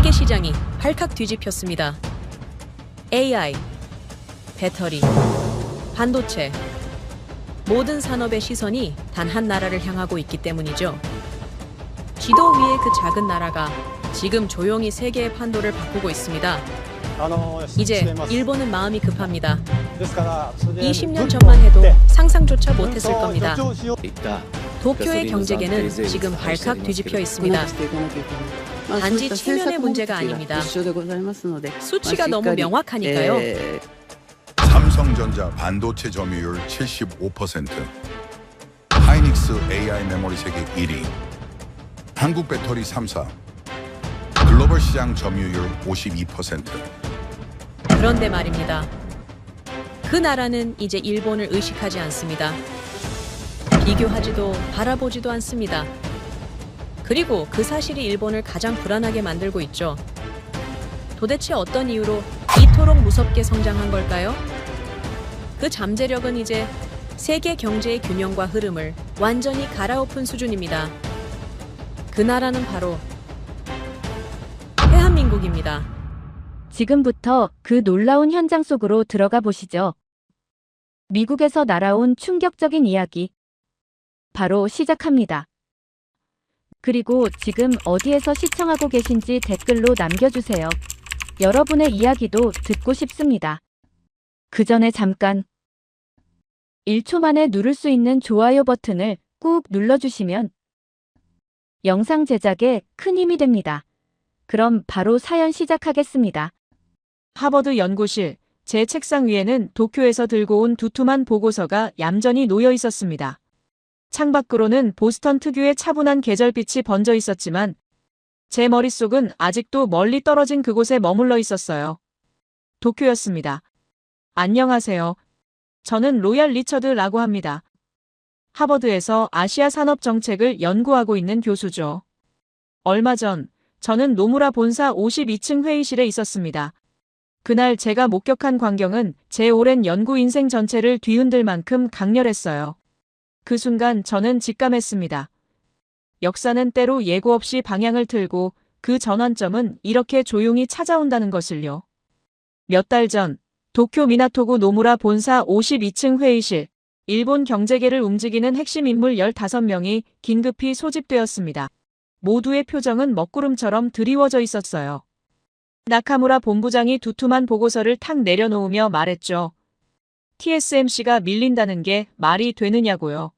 세계 시장이 발칵 뒤집혔습니다. AI, 배터리, 반도체, 모든 산업의 시선이 단 한 나라를 향하고 있기 때문이죠. 지도 위의 그 작은 나라가 지금 조용히 세계의 판도를 바꾸고 있습니다. 이제 일본은 마음이 급합니다. 20년 전만 해도 상상조차 못했을 겁니다. 도쿄의 경제계는 지금 발칵 뒤집혀 있습니다. 단지 체면의 문제가 아닙니다. 수치가 너무 명확하니까요. 삼성전자 반도체 점유율 75%, 하이닉스 AI 메모리 세계 1위, 한국 배터리 3사, 글로벌 시장 점유율 52%. 그런데 말입니다. 그 나라는 이제 일본을 의식하지 않습니다. 비교하지도 바라보지도 않습니다. 그리고 그 사실이 일본을 가장 불안하게 만들고 있죠. 도대체 어떤 이유로 이토록 무섭게 성장한 걸까요? 그 잠재력은 이제 세계 경제의 균형과 흐름을 완전히 갈아엎은 수준입니다. 그 나라는 바로 대한민국입니다. 지금부터 그 놀라운 현장 속으로 들어가 보시죠. 미국에서 날아온 충격적인 이야기. 바로 시작합니다. 그리고 지금 어디에서 시청하고 계신지 댓글로 남겨주세요. 여러분의 이야기도 듣고 싶습니다. 그 전에 잠깐 1초 만에 누를 수 있는 좋아요 버튼을 꾹 눌러주시면 영상 제작에 큰 힘이 됩니다. 그럼 바로 사연 시작하겠습니다. 하버드 연구실, 제 책상 위에는 도쿄에서 들고 온 두툼한 보고서가 얌전히 놓여 있었습니다. 창밖으로는 보스턴 특유의 차분한 계절빛이 번져 있었지만 제 머릿속은 아직도 멀리 떨어진 그곳에 머물러 있었어요. 도쿄였습니다. 안녕하세요. 저는 로얄 리처드라고 합니다. 하버드에서 아시아 산업 정책을 연구하고 있는 교수죠. 얼마 전 저는 노무라 본사 52층 회의실에 있었습니다. 그날 제가 목격한 광경은 제 오랜 연구 인생 전체를 뒤흔들 만큼 강렬했어요. 그 순간 저는 직감했습니다. 역사는 때로 예고 없이 방향을 틀고 그 전환점은 이렇게 조용히 찾아온다는 것을요. 몇 달 전 도쿄 미나토구 노무라 본사 52층 회의실, 일본 경제계를 움직이는 핵심 인물 15명이 긴급히 소집되었습니다. 모두의 표정은 먹구름처럼 드리워져 있었어요. 나카무라 본부장이 두툼한 보고서를 탁 내려놓으며 말했죠. TSMC가 밀린다는 게 말이 되느냐고요.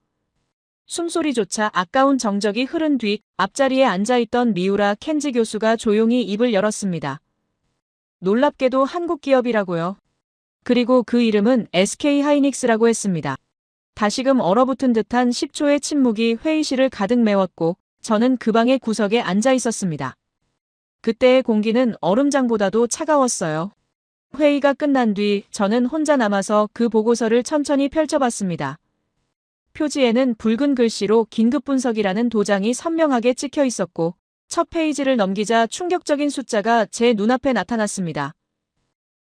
숨소리조차 아까운 정적이 흐른 뒤 앞자리에 앉아있던 미우라 켄지 교수가 조용히 입을 열었습니다. 놀랍게도 한국 기업이라고요. 그리고 그 이름은 SK 하이닉스라고 했습니다. 다시금 얼어붙은 듯한 10초의 침묵이 회의실을 가득 메웠고 저는 그 방의 구석에 앉아 있었습니다. 그때의 공기는 얼음장보다도 차가웠어요. 회의가 끝난 뒤 저는 혼자 남아서 그 보고서를 천천히 펼쳐봤습니다. 표지에는 붉은 글씨로 긴급 분석이라는 도장이 선명하게 찍혀 있었고 첫 페이지를 넘기자 충격적인 숫자가 제 눈앞에 나타났습니다.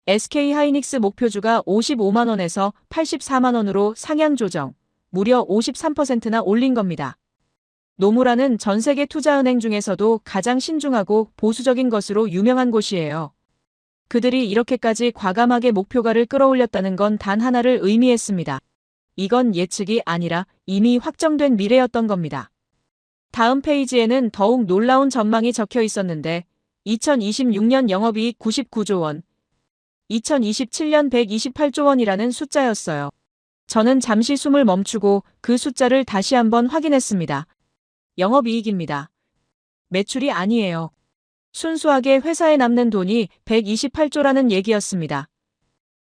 SK 하이닉스 목표주가 55만 원에서 84만 원으로 상향 조정, 무려 53%나 올린 겁니다. 노무라는 전 세계 투자은행 중에서도 가장 신중하고 보수적인 것으로 유명한 곳이에요. 그들이 이렇게까지 과감하게 목표가를 끌어올렸다는 건 단 하나를 의미했습니다. 이건 예측이 아니라 이미 확정된 미래였던 겁니다. 다음 페이지에는 더욱 놀라운 전망이 적혀 있었는데 2026년 영업이익 99조 원, 2027년 128조 원이라는 숫자였어요. 저는 잠시 숨을 멈추고 그 숫자를 다시 한번 확인했습니다. 영업이익입니다. 매출이 아니에요. 순수하게 회사에 남는 돈이 128조라는 얘기였습니다.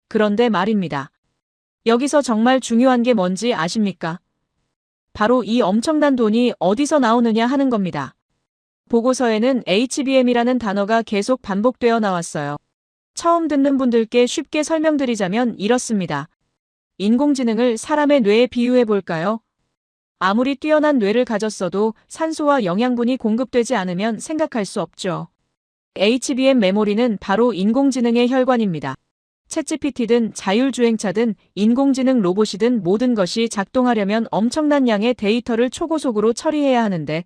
그런데 말입니다. 여기서 정말 중요한 게 뭔지 아십니까? 바로 이 엄청난 돈이 어디서 나오느냐 하는 겁니다. 보고서에는 HBM이라는 단어가 계속 반복되어 나왔어요. 처음 듣는 분들께 쉽게 설명드리자면 이렇습니다. 인공지능을 사람의 뇌에 비유해 볼까요? 아무리 뛰어난 뇌를 가졌어도 산소와 영양분이 공급되지 않으면 생각할 수 없죠. HBM 메모리는 바로 인공지능의 혈관입니다. 챗GPT든 자율주행차든 인공지능 로봇이든 모든 것이 작동하려면 엄청난 양의 데이터를 초고속으로 처리해야 하는데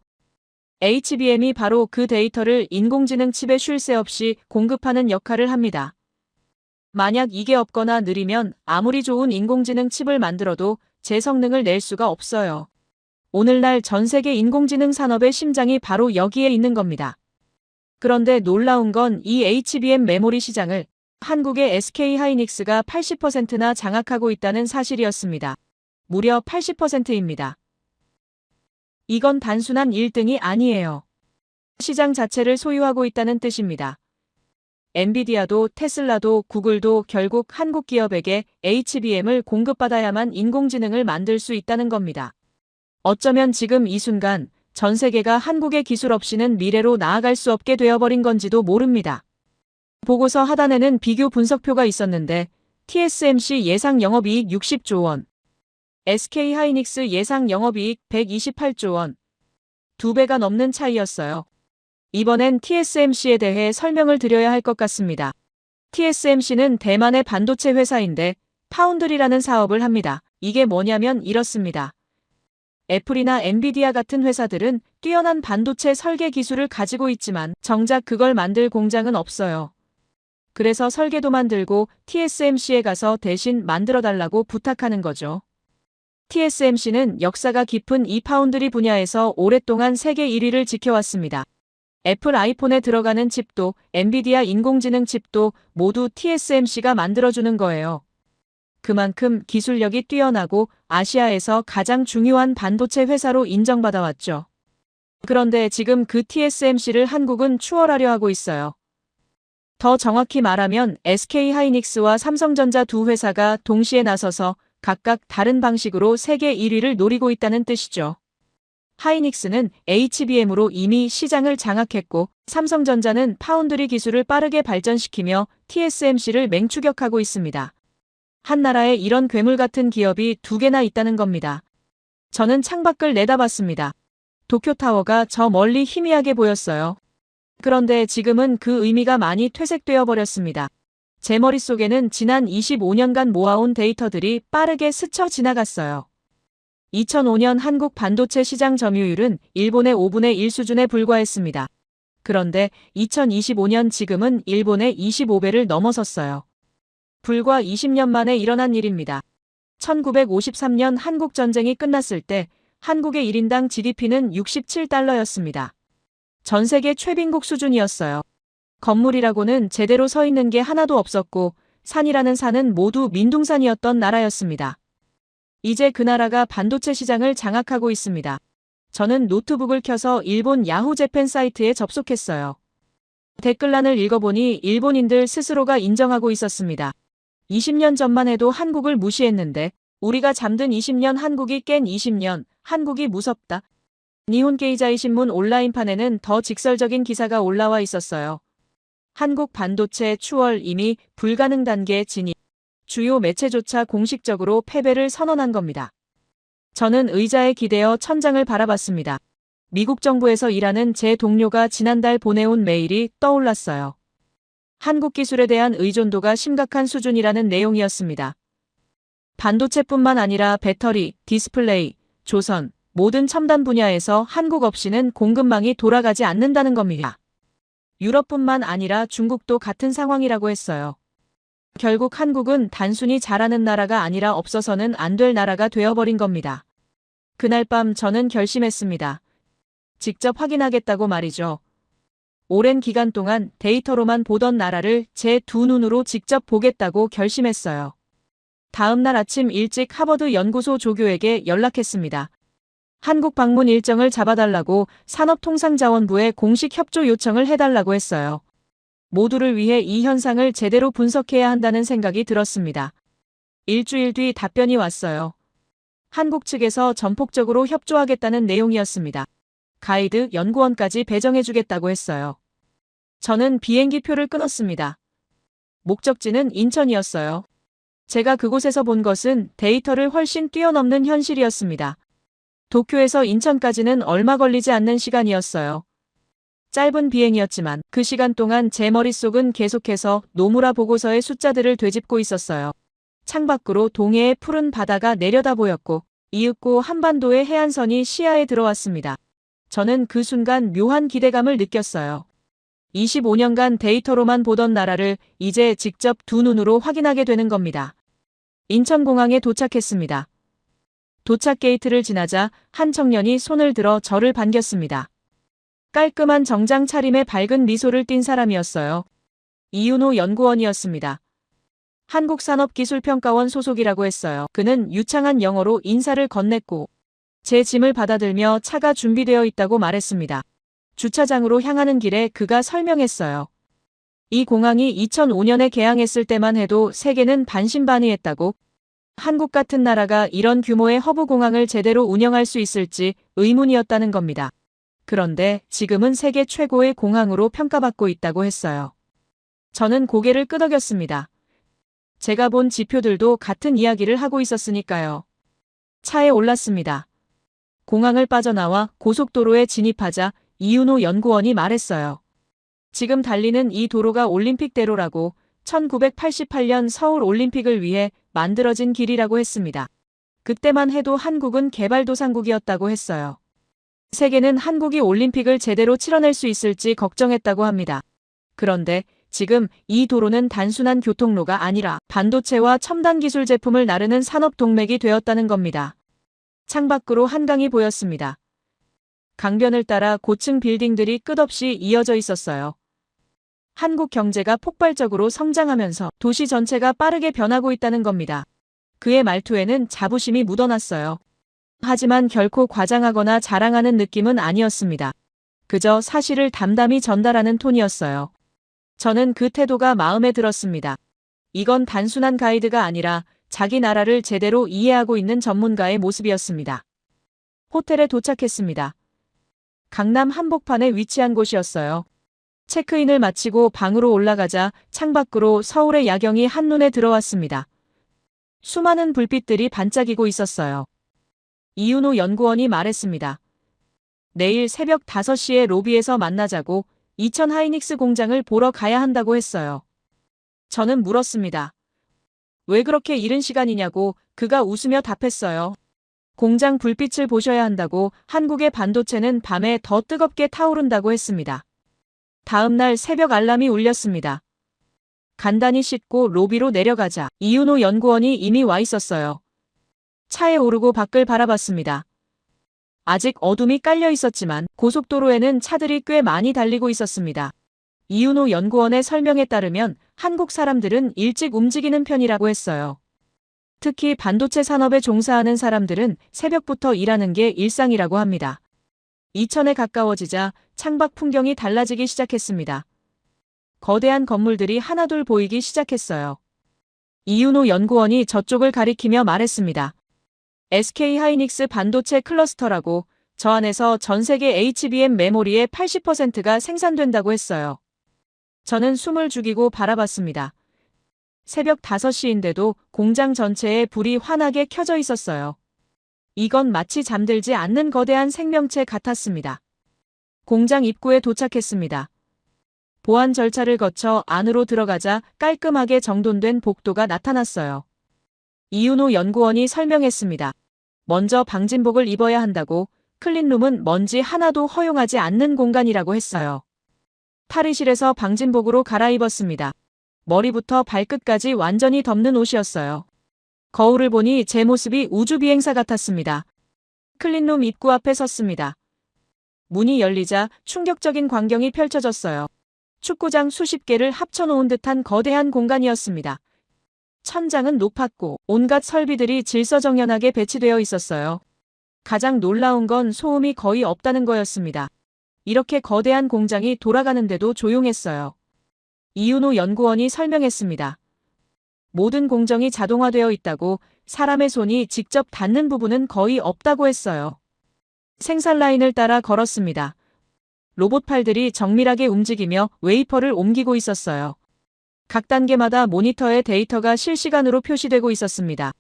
HBM이 바로 그 데이터를 인공지능 칩에 쉴 새 없이 공급하는 역할을 합니다. 만약 이게 없거나 느리면 아무리 좋은 인공지능 칩을 만들어도 제 성능을 낼 수가 없어요. 오늘날 전 세계 인공지능 산업의 심장이 바로 여기에 있는 겁니다. 그런데 놀라운 건 이 HBM 메모리 시장을 한국의 SK하이닉스가 80%나 장악하고 있다는 사실이었습니다. 무려 80%입니다. 이건 단순한 1등이 아니에요. 시장 자체를 소유하고 있다는 뜻입니다. 엔비디아도 테슬라도 구글도 결국 한국 기업에게 HBM을 공급받아야만 인공지능을 만들 수 있다는 겁니다. 어쩌면 지금 이 순간 전 세계가 한국의 기술 없이는 미래로 나아갈 수 없게 되어버린 건지도 모릅니다. 보고서 하단에는 비교 분석표가 있었는데 TSMC 예상 영업이익 60조 원, SK하이닉스 예상 영업이익 128조 원, 2배가 넘는 차이였어요. 이번엔 TSMC에 대해 설명을 드려야 할 것 같습니다. TSMC는 대만의 반도체 회사인데 파운드리라는 사업을 합니다. 이게 뭐냐면 이렇습니다. 애플이나 엔비디아 같은 회사들은 뛰어난 반도체 설계 기술을 가지고 있지만 정작 그걸 만들 공장은 없어요. 그래서 설계도 만들고 TSMC에 가서 대신 만들어달라고 부탁하는 거죠. TSMC는 역사가 깊은 이 파운드리 분야에서 오랫동안 세계 1위를 지켜왔습니다. 애플 아이폰에 들어가는 칩도 엔비디아 인공지능 칩도 모두 TSMC가 만들어주는 거예요. 그만큼 기술력이 뛰어나고 아시아에서 가장 중요한 반도체 회사로 인정받아왔죠. 그런데 지금 그 TSMC를 한국은 추월하려 하고 있어요. 더 정확히 말하면 SK하이닉스와 삼성전자 두 회사가 동시에 나서서 각각 다른 방식으로 세계 1위를 노리고 있다는 뜻이죠. 하이닉스는 HBM으로 이미 시장을 장악했고 삼성전자는 파운드리 기술을 빠르게 발전시키며 TSMC를 맹추격하고 있습니다. 한 나라에 이런 괴물 같은 기업이 두 개나 있다는 겁니다. 저는 창밖을 내다봤습니다. 도쿄타워가 저 멀리 희미하게 보였어요. 그런데 지금은 그 의미가 많이 퇴색되어 버렸습니다. 제 머릿속에는 지난 25년간 모아온 데이터들이 빠르게 스쳐 지나갔어요. 2005년 한국 반도체 시장 점유율은 일본의 5분의 1 수준에 불과했습니다. 그런데 2025년 지금은 일본의 25배를 넘어섰어요. 불과 20년 만에 일어난 일입니다. 1953년 한국전쟁이 끝났을 때 한국의 1인당 GDP는 67달러였습니다. 전 세계 최빈국 수준이었어요. 건물이라고는 제대로 서 있는 게 하나도 없었고 산이라는 산은 모두 민둥산이었던 나라였습니다. 이제 그 나라가 반도체 시장을 장악하고 있습니다. 저는 노트북을 켜서 일본 야후 재팬 사이트에 접속했어요. 댓글란을 읽어보니 일본인들 스스로가 인정하고 있었습니다. 20년 전만 해도 한국을 무시했는데 우리가 잠든 20년 한국이 깬 20년, 한국이 무섭다. 니혼케이자이 신문 온라인판에는 더 직설적인 기사가 올라와 있었어요. 한국 반도체 추월 이미 불가능 단계에 진입. 주요 매체조차 공식적으로 패배를 선언한 겁니다. 저는 의자에 기대어 천장을 바라봤습니다. 미국 정부에서 일하는 제 동료가 지난달 보내온 메일이 떠올랐어요. 한국 기술에 대한 의존도가 심각한 수준이라는 내용이었습니다. 반도체뿐만 아니라 배터리, 디스플레이, 조선, 모든 첨단 분야에서 한국 없이는 공급망이 돌아가지 않는다는 겁니다. 유럽뿐만 아니라 중국도 같은 상황이라고 했어요. 결국 한국은 단순히 잘하는 나라가 아니라 없어서는 안 될 나라가 되어버린 겁니다. 그날 밤 저는 결심했습니다. 직접 확인하겠다고 말이죠. 오랜 기간 동안 데이터로만 보던 나라를 제 두 눈으로 직접 보겠다고 결심했어요. 다음 날 아침 일찍 하버드 연구소 조교에게 연락했습니다. 한국 방문 일정을 잡아달라고 산업통상자원부에 공식 협조 요청을 해달라고 했어요. 모두를 위해 이 현상을 제대로 분석해야 한다는 생각이 들었습니다. 일주일 뒤 답변이 왔어요. 한국 측에서 전폭적으로 협조하겠다는 내용이었습니다. 가이드, 연구원까지 배정해주겠다고 했어요. 저는 비행기 표를 끊었습니다. 목적지는 인천이었어요. 제가 그곳에서 본 것은 데이터를 훨씬 뛰어넘는 현실이었습니다. 도쿄에서 인천까지는 얼마 걸리지 않는 시간이었어요. 짧은 비행이었지만 그 시간 동안 제 머릿속은 계속해서 노무라 보고서의 숫자들을 되짚고 있었어요. 창밖으로 동해의 푸른 바다가 내려다 보였고 이윽고 한반도의 해안선이 시야에 들어왔습니다. 저는 그 순간 묘한 기대감을 느꼈어요. 25년간 데이터로만 보던 나라를 이제 직접 두 눈으로 확인하게 되는 겁니다. 인천공항에 도착했습니다. 도착 게이트를 지나자 한 청년이 손을 들어 저를 반겼습니다. 깔끔한 정장 차림에 밝은 미소를 띤 사람이었어요. 이윤호 연구원이었습니다. 한국산업기술평가원 소속이라고 했어요. 그는 유창한 영어로 인사를 건넸고 제 짐을 받아들며 차가 준비되어 있다고 말했습니다. 주차장으로 향하는 길에 그가 설명했어요. 이 공항이 2005년에 개항했을 때만 해도 세계는 반신반의했다고, 한국 같은 나라가 이런 규모의 허브 공항을 제대로 운영할 수 있을지 의문이었다는 겁니다. 그런데 지금은 세계 최고의 공항으로 평가받고 있다고 했어요. 저는 고개를 끄덕였습니다. 제가 본 지표들도 같은 이야기를 하고 있었으니까요. 차에 올랐습니다. 공항을 빠져나와 고속도로에 진입하자 이윤호 연구원이 말했어요. 지금 달리는 이 도로가 올림픽대로라고, 1988년 서울 올림픽을 위해 만들어진 길이라고 했습니다. 그때만 해도 한국은 개발도상국이었다고 했어요. 세계는 한국이 올림픽을 제대로 치러낼 수 있을지 걱정했다고 합니다. 그런데 지금 이 도로는 단순한 교통로가 아니라 반도체와 첨단 기술 제품을 나르는 산업 동맥이 되었다는 겁니다. 창밖으로 한강이 보였습니다. 강변을 따라 고층 빌딩들이 끝없이 이어져 있었어요. 한국 경제가 폭발적으로 성장하면서 도시 전체가 빠르게 변하고 있다는 겁니다. 그의 말투에는 자부심이 묻어났어요. 하지만 결코 과장하거나 자랑하는 느낌은 아니었습니다. 그저 사실을 담담히 전달하는 톤이었어요. 저는 그 태도가 마음에 들었습니다. 이건 단순한 가이드가 아니라 자기 나라를 제대로 이해하고 있는 전문가의 모습이었습니다. 호텔에 도착했습니다. 강남 한복판에 위치한 곳이었어요. 체크인을 마치고 방으로 올라가자 창밖으로 서울의 야경이 한눈에 들어왔습니다. 수많은 불빛들이 반짝이고 있었어요. 이윤호 연구원이 말했습니다. 내일 새벽 5시에 로비에서 만나자고, 이천 하이닉스 공장을 보러 가야 한다고 했어요. 저는 물었습니다. 왜 그렇게 이른 시간이냐고. 그가 웃으며 답했어요. 공장 불빛을 보셔야 한다고. 한국의 반도체는 밤에 더 뜨겁게 타오른다고 했습니다. 다음 날 새벽 알람이 울렸습니다. 간단히 씻고 로비로 내려가자 이윤호 연구원이 이미 와 있었어요. 차에 오르고 밖을 바라봤습니다. 아직 어둠이 깔려 있었지만 고속도로에는 차들이 꽤 많이 달리고 있었습니다. 이윤호 연구원의 설명에 따르면 한국 사람들은 일찍 움직이는 편이라고 했어요. 특히 반도체 산업에 종사하는 사람들은 새벽부터 일하는 게 일상이라고 합니다. 이천에 가까워지자 창밖 풍경이 달라지기 시작했습니다. 거대한 건물들이 하나둘 보이기 시작했어요. 이윤호 연구원이 저쪽을 가리키며 말했습니다. SK 하이닉스 반도체 클러스터라고, 저 안에서 전 세계 HBM 메모리의 80%가 생산된다고 했어요. 저는 숨을 죽이고 바라봤습니다. 새벽 5시인데도 공장 전체에 불이 환하게 켜져 있었어요. 이건 마치 잠들지 않는 거대한 생명체 같았습니다. 공장 입구에 도착했습니다. 보안 절차를 거쳐 안으로 들어가자 깔끔하게 정돈된 복도가 나타났어요. 이윤호 연구원이 설명했습니다. 먼저 방진복을 입어야 한다고, 클린룸은 먼지 하나도 허용하지 않는 공간이라고 했어요. 탈의실에서 방진복으로 갈아입었습니다. 머리부터 발끝까지 완전히 덮는 옷이었어요. 거울을 보니 제 모습이 우주비행사 같았습니다. 클린룸 입구 앞에 섰습니다. 문이 열리자 충격적인 광경이 펼쳐졌어요. 축구장 수십 개를 합쳐놓은 듯한 거대한 공간이었습니다. 천장은 높았고 온갖 설비들이 질서정연하게 배치되어 있었어요. 가장 놀라운 건 소음이 거의 없다는 거였습니다. 이렇게 거대한 공장이 돌아가는데도 조용했어요. 이윤호 연구원이 설명했습니다. 모든 공정이 자동화되어 있다고, 사람의 손이 직접 닿는 부분은 거의 없다고 했어요. 생산 라인을 따라 걸었습니다. 로봇 팔들이 정밀하게 움직이며 웨이퍼를 옮기고 있었어요. 각 단계마다 모니터에 데이터가 실시간으로 표시되고 있었습니다.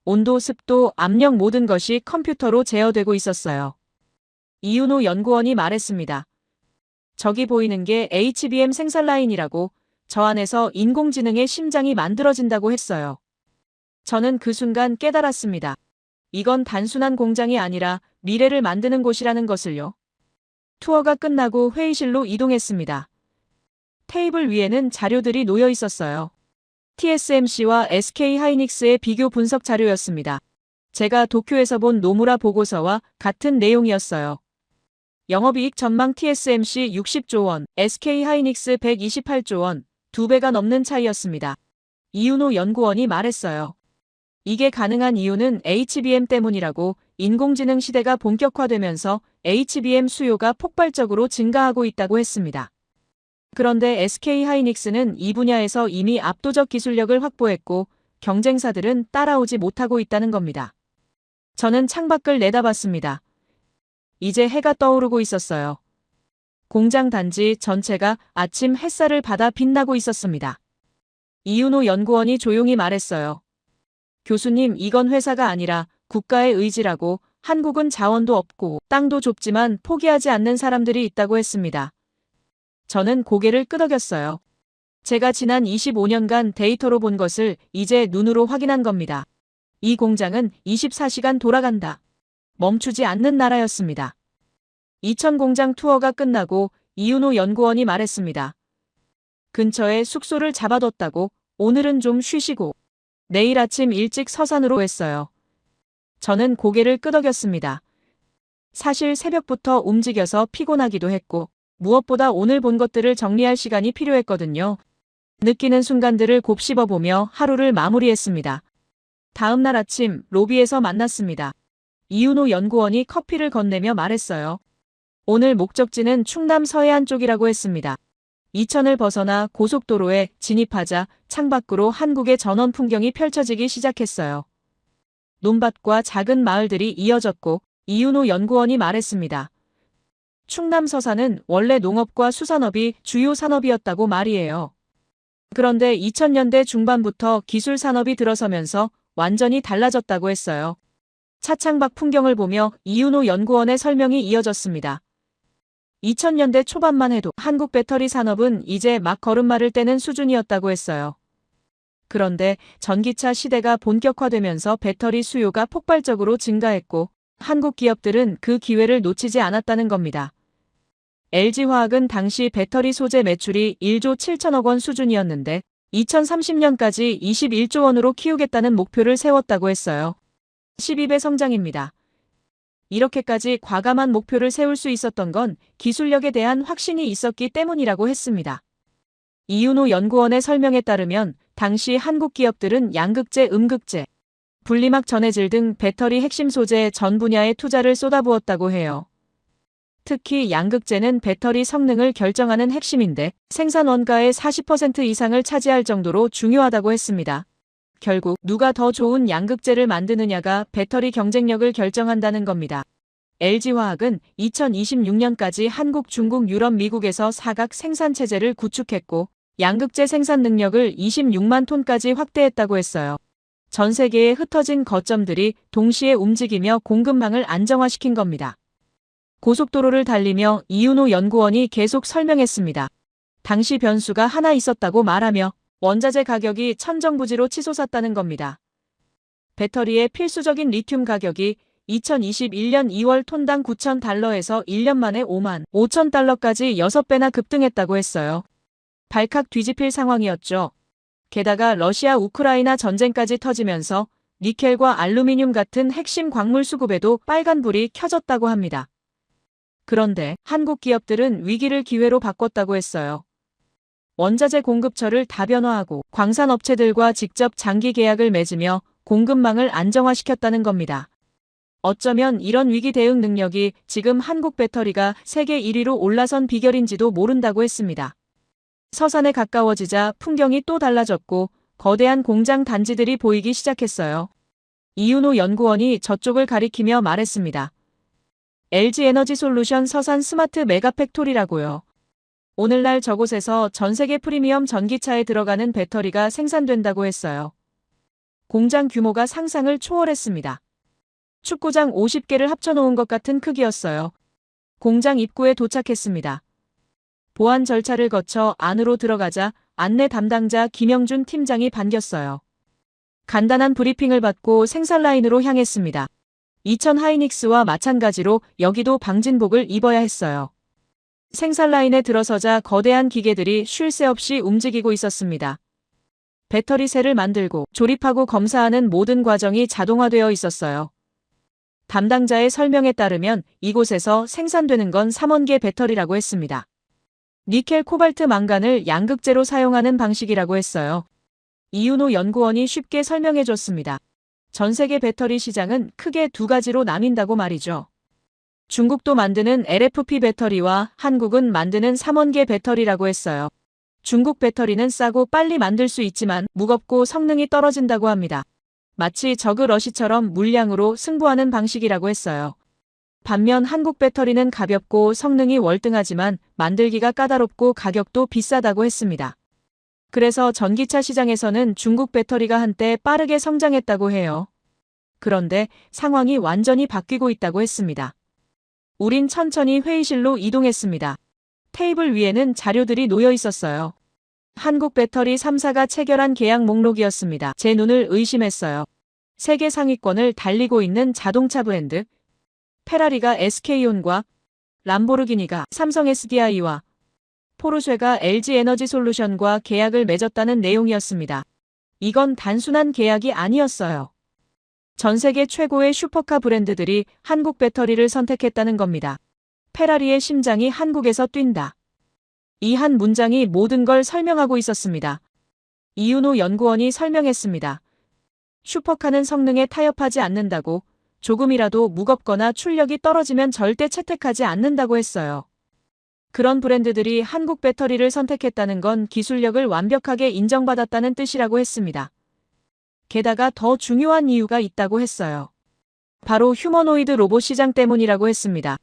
온도, 습도, 압력 모든 것이 컴퓨터로 제어되고 있었어요. 이윤호 연구원이 말했습니다. 저기 보이는 게 HBM 생산 라인이라고, 저 안에서 인공지능의 심장이 만들어진다고 했어요. 저는 그 순간 깨달았습니다. 이건 단순한 공장이 아니라 미래를 만드는 곳이라는 것을요. 투어가 끝나고 회의실로 이동했습니다. 테이블 위에는 자료들이 놓여 있었어요. TSMC와 SK 하이닉스의 비교 분석 자료였습니다. 제가 도쿄에서 본 노무라 보고서와 같은 내용이었어요. 영업이익 전망 TSMC 60조 원, SK 하이닉스 128조 원, 2배가 넘는 차이였습니다. 이윤호 연구원이 말했어요. 이게 가능한 이유는 HBM 때문이라고. 인공지능 시대가 본격화되면서 HBM 수요가 폭발적으로 증가하고 있다고 했습니다. 그런데 SK 하이닉스는 이 분야에서 이미 압도적 기술력을 확보했고 경쟁사들은 따라오지 못하고 있다는 겁니다. 저는 창밖을 내다봤습니다. 이제 해가 떠오르고 있었어요. 공장 단지 전체가 아침 햇살을 받아 빛나고 있었습니다. 이윤호 연구원이 조용히 말했어요. 교수님, 이건 회사가 아니라 국가의 의지라고. 한국은 자원도 없고 땅도 좁지만 포기하지 않는 사람들이 있다고 했습니다. 저는 고개를 끄덕였어요. 제가 지난 25년간 데이터로 본 것을 이제 눈으로 확인한 겁니다. 이 공장은 24시간 돌아간다. 멈추지 않는 나라였습니다. 이천 공장 투어가 끝나고 이윤호 연구원이 말했습니다. 근처에 숙소를 잡아뒀다고. 오늘은 좀 쉬시고 내일 아침 일찍 서산으로 했어요. 저는 고개를 끄덕였습니다. 사실 새벽부터 움직여서 피곤하기도 했고 무엇보다 오늘 본 것들을 정리할 시간이 필요했거든요. 느끼는 순간들을 곱씹어보며 하루를 마무리했습니다. 다음 날 아침 로비에서 만났습니다. 이윤호 연구원이 커피를 건네며 말했어요. 오늘 목적지는 충남 서해안 쪽이라고 했습니다. 이천을 벗어나 고속도로에 진입하자 창밖으로 한국의 전원 풍경이 펼쳐지기 시작했어요. 논밭과 작은 마을들이 이어졌고 이윤호 연구원이 말했습니다. 충남 서산은 원래 농업과 수산업이 주요 산업이었다고 말이에요. 그런데 2000년대 중반부터 기술 산업이 들어서면서 완전히 달라졌다고 했어요. 차창밖 풍경을 보며 이윤호 연구원의 설명이 이어졌습니다. 2000년대 초반만 해도 한국 배터리 산업은 이제 막 걸음마를 떼는 수준이었다고 했어요. 그런데 전기차 시대가 본격화되면서 배터리 수요가 폭발적으로 증가했고 한국 기업들은 그 기회를 놓치지 않았다는 겁니다. LG화학은 당시 배터리 소재 매출이 1조 7천억 원 수준이었는데 2030년까지 21조 원으로 키우겠다는 목표를 세웠다고 했어요. 12배 성장입니다. 이렇게까지 과감한 목표를 세울 수 있었던 건 기술력에 대한 확신이 있었기 때문이라고 했습니다. 이윤호 연구원의 설명에 따르면 당시 한국 기업들은 양극재, 음극재, 분리막 전해질 등 배터리 핵심 소재 전 분야에 투자를 쏟아부었다고 해요. 특히 양극재는 배터리 성능을 결정하는 핵심인데 생산 원가의 40% 이상을 차지할 정도로 중요하다고 했습니다. 결국 누가 더 좋은 양극재를 만드느냐가 배터리 경쟁력을 결정한다는 겁니다. LG화학은 2026년까지 한국, 중국, 유럽, 미국에서 사각 생산 체제를 구축했고 양극재 생산 능력을 26만 톤까지 확대했다고 했어요. 전 세계에 흩어진 거점들이 동시에 움직이며 공급망을 안정화시킨 겁니다. 고속도로를 달리며 이윤호 연구원이 계속 설명했습니다. 당시 변수가 하나 있었다고 말하며 원자재 가격이 천정부지로 치솟았다는 겁니다. 배터리의 필수적인 리튬 가격이 2021년 2월 톤당 9,000달러에서 1년 만에 5만 5천 달러까지 6배나 급등했다고 했어요. 발칵 뒤집힐 상황이었죠. 게다가 러시아 우크라이나 전쟁까지 터지면서 니켈과 알루미늄 같은 핵심 광물 수급에도 빨간불이 켜졌다고 합니다. 그런데 한국 기업들은 위기를 기회로 바꿨다고 했어요. 원자재 공급처를 다변화하고 광산업체들과 직접 장기 계약을 맺으며 공급망을 안정화시켰다는 겁니다. 어쩌면 이런 위기 대응 능력이 지금 한국 배터리가 세계 1위로 올라선 비결인지도 모른다고 했습니다. 서산에 가까워지자 풍경이 또 달라졌고 거대한 공장 단지들이 보이기 시작했어요. 이윤호 연구원이 저쪽을 가리키며 말했습니다. LG에너지솔루션 서산 스마트 메가팩토리라고요. 오늘날 저곳에서 전 세계 프리미엄 전기차에 들어가는 배터리가 생산된다고 했어요. 공장 규모가 상상을 초월했습니다. 축구장 50개를 합쳐놓은 것 같은 크기였어요. 공장 입구에 도착했습니다. 보안 절차를 거쳐 안으로 들어가자 안내 담당자 김영준 팀장이 반겼어요. 간단한 브리핑을 받고 생산 라인으로 향했습니다. 이천 하이닉스와 마찬가지로 여기도 방진복을 입어야 했어요. 생산 라인에 들어서자 거대한 기계들이 쉴 새 없이 움직이고 있었습니다. 배터리 셀을 만들고 조립하고 검사하는 모든 과정이 자동화되어 있었어요. 담당자의 설명에 따르면 이곳에서 생산되는 건 3원계 배터리라고 했습니다. 니켈, 코발트, 망간을 양극재로 사용하는 방식이라고 했어요. 이윤호 연구원이 쉽게 설명해 줬습니다. 전 세계 배터리 시장은 크게 두 가지로 나뉜다고 말이죠. 중국도 만드는 LFP 배터리와 한국은 만드는 3원계 배터리라고 했어요. 중국 배터리는 싸고 빨리 만들 수 있지만 무겁고 성능이 떨어진다고 합니다. 마치 저그 러시처럼 물량으로 승부하는 방식이라고 했어요. 반면 한국 배터리는 가볍고 성능이 월등하지만 만들기가 까다롭고 가격도 비싸다고 했습니다. 그래서 전기차 시장에서는 중국 배터리가 한때 빠르게 성장했다고 해요. 그런데 상황이 완전히 바뀌고 있다고 했습니다. 우린 천천히 회의실로 이동했습니다. 테이블 위에는 자료들이 놓여 있었어요. 한국 배터리 3사가 체결한 계약 목록이었습니다. 제 눈을 의심했어요. 세계 상위권을 달리고 있는 자동차 브랜드. 페라리가 SK온과 람보르기니가 삼성 SDI와 포르쉐가 LG 에너지 솔루션과 계약을 맺었다는 내용이었습니다. 이건 단순한 계약이 아니었어요. 전 세계 최고의 슈퍼카 브랜드들이 한국 배터리를 선택했다는 겁니다. 페라리의 심장이 한국에서 뛴다. 이 한 문장이 모든 걸 설명하고 있었습니다. 이윤호 연구원이 설명했습니다. 슈퍼카는 성능에 타협하지 않는다고, 조금이라도 무겁거나 출력이 떨어지면 절대 채택하지 않는다고 했어요. 그런 브랜드들이 한국 배터리를 선택했다는 건 기술력을 완벽하게 인정받았다는 뜻이라고 했습니다. 게다가 더 중요한 이유가 있다고 했어요. 바로 휴머노이드 로봇 시장 때문이라고 했습니다.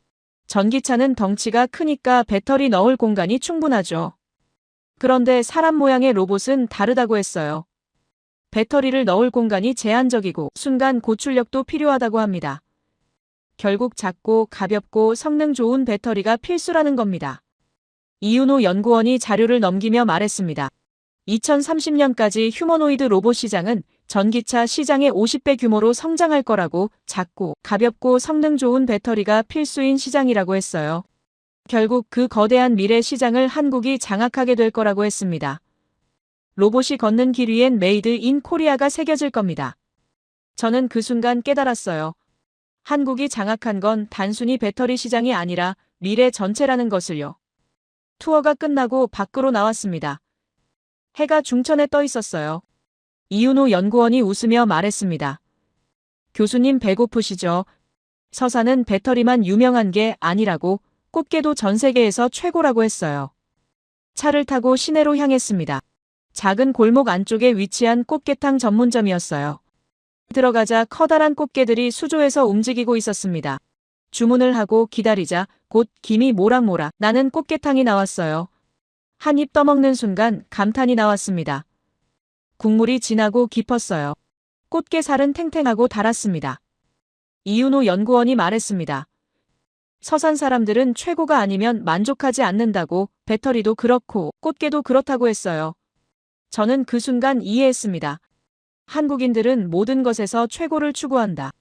전기차는 덩치가 크니까 배터리 넣을 공간이 충분하죠. 그런데 사람 모양의 로봇은 다르다고 했어요. 배터리를 넣을 공간이 제한적이고 순간 고출력도 필요하다고 합니다. 결국 작고 가볍고 성능 좋은 배터리가 필수라는 겁니다. 이윤호 연구원이 자료를 넘기며 말했습니다. 2030년까지 휴머노이드 로봇 시장은 전기차 시장의 50배 규모로 성장할 거라고, 작고 가볍고 성능 좋은 배터리가 필수인 시장이라고 했어요. 결국 그 거대한 미래 시장을 한국이 장악하게 될 거라고 했습니다. 로봇이 걷는 길 위엔 메이드 인 코리아가 새겨질 겁니다. 저는 그 순간 깨달았어요. 한국이 장악한 건 단순히 배터리 시장이 아니라 미래 전체라는 것을요. 투어가 끝나고 밖으로 나왔습니다. 해가 중천에 떠 있었어요. 이윤호 연구원이 웃으며 말했습니다. 교수님 배고프시죠? 서사는 배터리만 유명한 게 아니라고, 꽃게도 전 세계에서 최고라고 했어요. 차를 타고 시내로 향했습니다. 작은 골목 안쪽에 위치한 꽃게탕 전문점이었어요. 들어가자 커다란 꽃게들이 수조에서 움직이고 있었습니다. 주문을 하고 기다리자 곧 김이 모락모락 나는 꽃게탕이 나왔어요. 한 입 떠먹는 순간 감탄이 나왔습니다. 국물이 진하고 깊었어요. 꽃게살은 탱탱하고 달았습니다. 이윤호 연구원이 말했습니다. 서산 사람들은 최고가 아니면 만족하지 않는다고, 배터리도 그렇고 꽃게도 그렇다고 했어요. 저는 그 순간 이해했습니다. 한국인들은 모든 것에서 최고를 추구한다.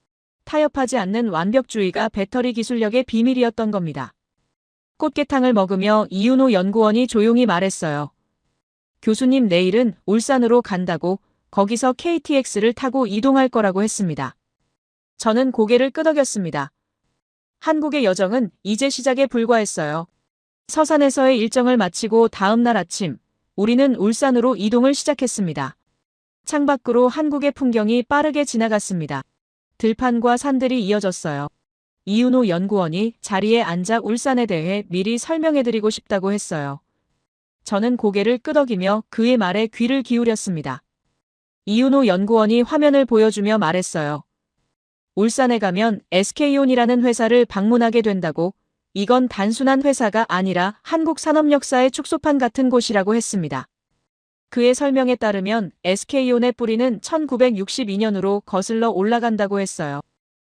타협하지 않는 완벽주의가 배터리 기술력의 비밀이었던 겁니다. 꽃게탕을 먹으며 이윤호 연구원이 조용히 말했어요. 교수님 내일은 울산으로 간다고, 거기서 KTX를 타고 이동할 거라고 했습니다. 저는 고개를 끄덕였습니다. 한국의 여정은 이제 시작에 불과했어요. 서산에서의 일정을 마치고 다음 날 아침, 우리는 울산으로 이동을 시작했습니다. 창밖으로 한국의 풍경이 빠르게 지나갔습니다. 들판과 산들이 이어졌어요. 이윤호 연구원이 자리에 앉아 울산에 대해 미리 설명해드리고 싶다고 했어요. 저는 고개를 끄덕이며 그의 말에 귀를 기울였습니다. 이윤호 연구원이 화면을 보여주며 말했어요. 울산에 가면 SK온이라는 회사를 방문하게 된다고, 이건 단순한 회사가 아니라 한국 산업 역사의 축소판 같은 곳이라고 했습니다. 그의 설명에 따르면 SK온의 뿌리는 1962년으로 거슬러 올라간다고 했어요.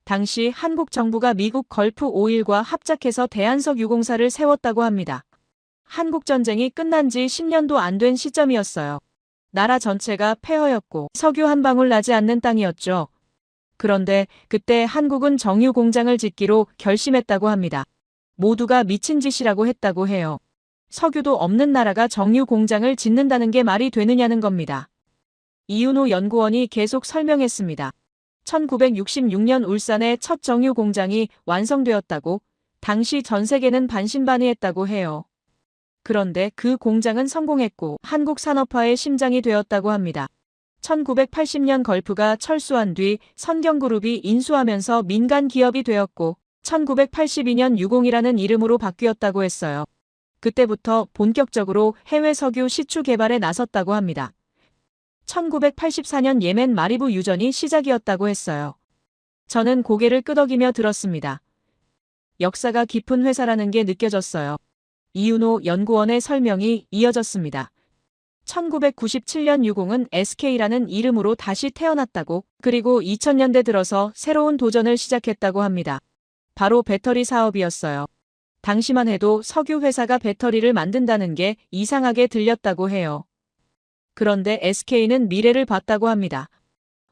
당시 한국 정부가 미국 걸프 오일과 합작해서 대한석 유공사를 세웠다고 합니다. 한국 전쟁이 끝난 지 10년도 안 된 시점이었어요. 나라 전체가 폐허였고 석유 한 방울 나지 않는 땅이었죠. 그런데 그때 한국은 정유 공장을 짓기로 결심했다고 합니다. 모두가 미친 짓이라고 했다고 해요. 석유도 없는 나라가 정유 공장을 짓는다는 게 말이 되느냐는 겁니다. 이윤호 연구원이 계속 설명했습니다. 1966년 울산의 첫 정유 공장이 완성되었다고, 당시 전 세계는 반신반의했다고 해요. 그런데 그 공장은 성공했고 한국 산업화의 심장이 되었다고 합니다. 1980년 걸프가 철수한 뒤 선경그룹이 인수하면서 민간 기업이 되었고 1982년 유공이라는 이름으로 바뀌었다고 했어요. 그때부터 본격적으로 해외 석유 시추 개발에 나섰다고 합니다. 1984년 예멘 마리부 유전이 시작이었다고 했어요. 저는 고개를 끄덕이며 들었습니다. 역사가 깊은 회사라는 게 느껴졌어요. 이윤호 연구원의 설명이 이어졌습니다. 1997년 유공은 SK라는 이름으로 다시 태어났다고, 그리고 2000년대 들어서 새로운 도전을 시작했다고 합니다. 바로 배터리 사업이었어요. 당시만 해도 석유 회사가 배터리를 만든다는 게 이상하게 들렸다고 해요. 그런데 SK는 미래를 봤다고 합니다.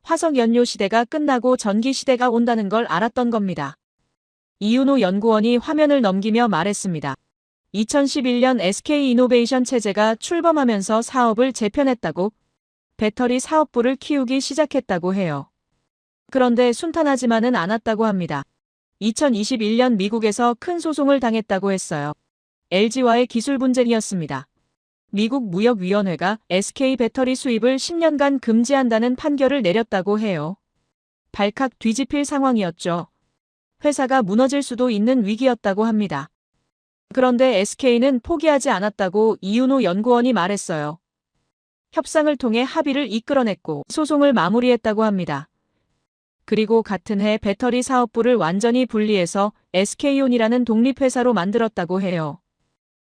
화석 연료 시대가 끝나고 전기 시대가 온다는 걸 알았던 겁니다. 이윤호 연구원이 화면을 넘기며 말했습니다. 2011년 SK 이노베이션 체제가 출범하면서 사업을 재편했다고, 배터리 사업부를 키우기 시작했다고 해요. 그런데 순탄하지만은 않았다고 합니다. 2021년 미국에서 큰 소송을 당했다고 했어요. LG와의 기술 분쟁이었습니다. 미국 무역위원회가 SK 배터리 수입을 10년간 금지한다는 판결을 내렸다고 해요. 발칵 뒤집힐 상황이었죠. 회사가 무너질 수도 있는 위기였다고 합니다. 그런데 SK는 포기하지 않았다고 이윤호 연구원이 말했어요. 협상을 통해 합의를 이끌어냈고 소송을 마무리했다고 합니다. 그리고 같은 해 배터리 사업부를 완전히 분리해서 SK온이라는 독립회사로 만들었다고 해요.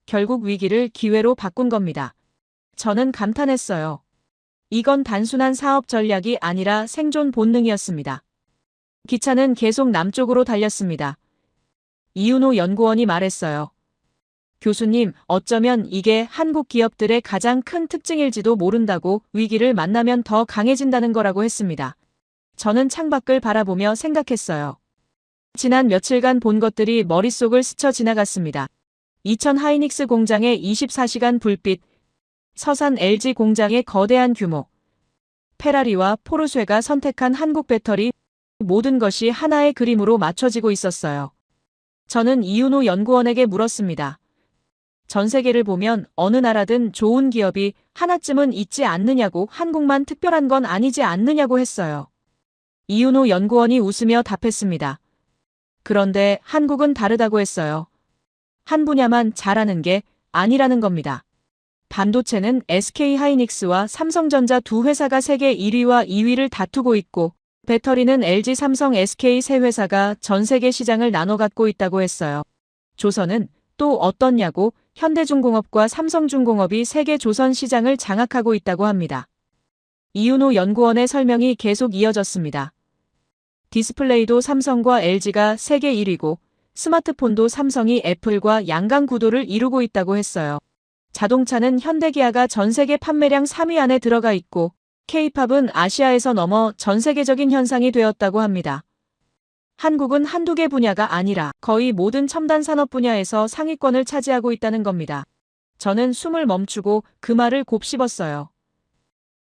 결국 위기를 기회로 바꾼 겁니다. 저는 감탄했어요. 이건 단순한 사업 전략이 아니라 생존 본능이었습니다. 기차는 계속 남쪽으로 달렸습니다. 이윤호 연구원이 말했어요. 교수님, 어쩌면 이게 한국 기업들의 가장 큰 특징일지도 모른다고, 위기를 만나면 더 강해진다는 거라고 했습니다. 저는 창밖을 바라보며 생각했어요. 지난 며칠간 본 것들이 머릿속을 스쳐 지나갔습니다. 이천 하이닉스 공장의 24시간 불빛, 서산 LG 공장의 거대한 규모, 페라리와 포르쉐가 선택한 한국 배터리, 모든 것이 하나의 그림으로 맞춰지고 있었어요. 저는 이윤호 연구원에게 물었습니다. 전 세계를 보면 어느 나라든 좋은 기업이 하나쯤은 있지 않느냐고, 한국만 특별한 건 아니지 않느냐고 했어요. 이윤호 연구원이 웃으며 답했습니다. 그런데 한국은 다르다고 했어요. 한 분야만 잘하는 게 아니라는 겁니다. 반도체는 SK 하이닉스와 삼성전자 두 회사가 세계 1위와 2위를 다투고 있고, 배터리는 LG, 삼성, SK 세 회사가 전 세계 시장을 나눠 갖고 있다고 했어요. 조선은 또 어떻냐고, 현대중공업과 삼성중공업이 세계 조선 시장을 장악하고 있다고 합니다. 이윤호 연구원의 설명이 계속 이어졌습니다. 디스플레이도 삼성과 LG가 세계 1위고, 스마트폰도 삼성이 애플과 양강 구도를 이루고 있다고 했어요. 자동차는 현대기아가 전 세계 판매량 3위 안에 들어가 있고, K-팝은 아시아에서 넘어 전 세계적인 현상이 되었다고 합니다. 한국은 한두 개 분야가 아니라 거의 모든 첨단 산업 분야에서 상위권을 차지하고 있다는 겁니다. 저는 숨을 멈추고 그 말을 곱씹었어요.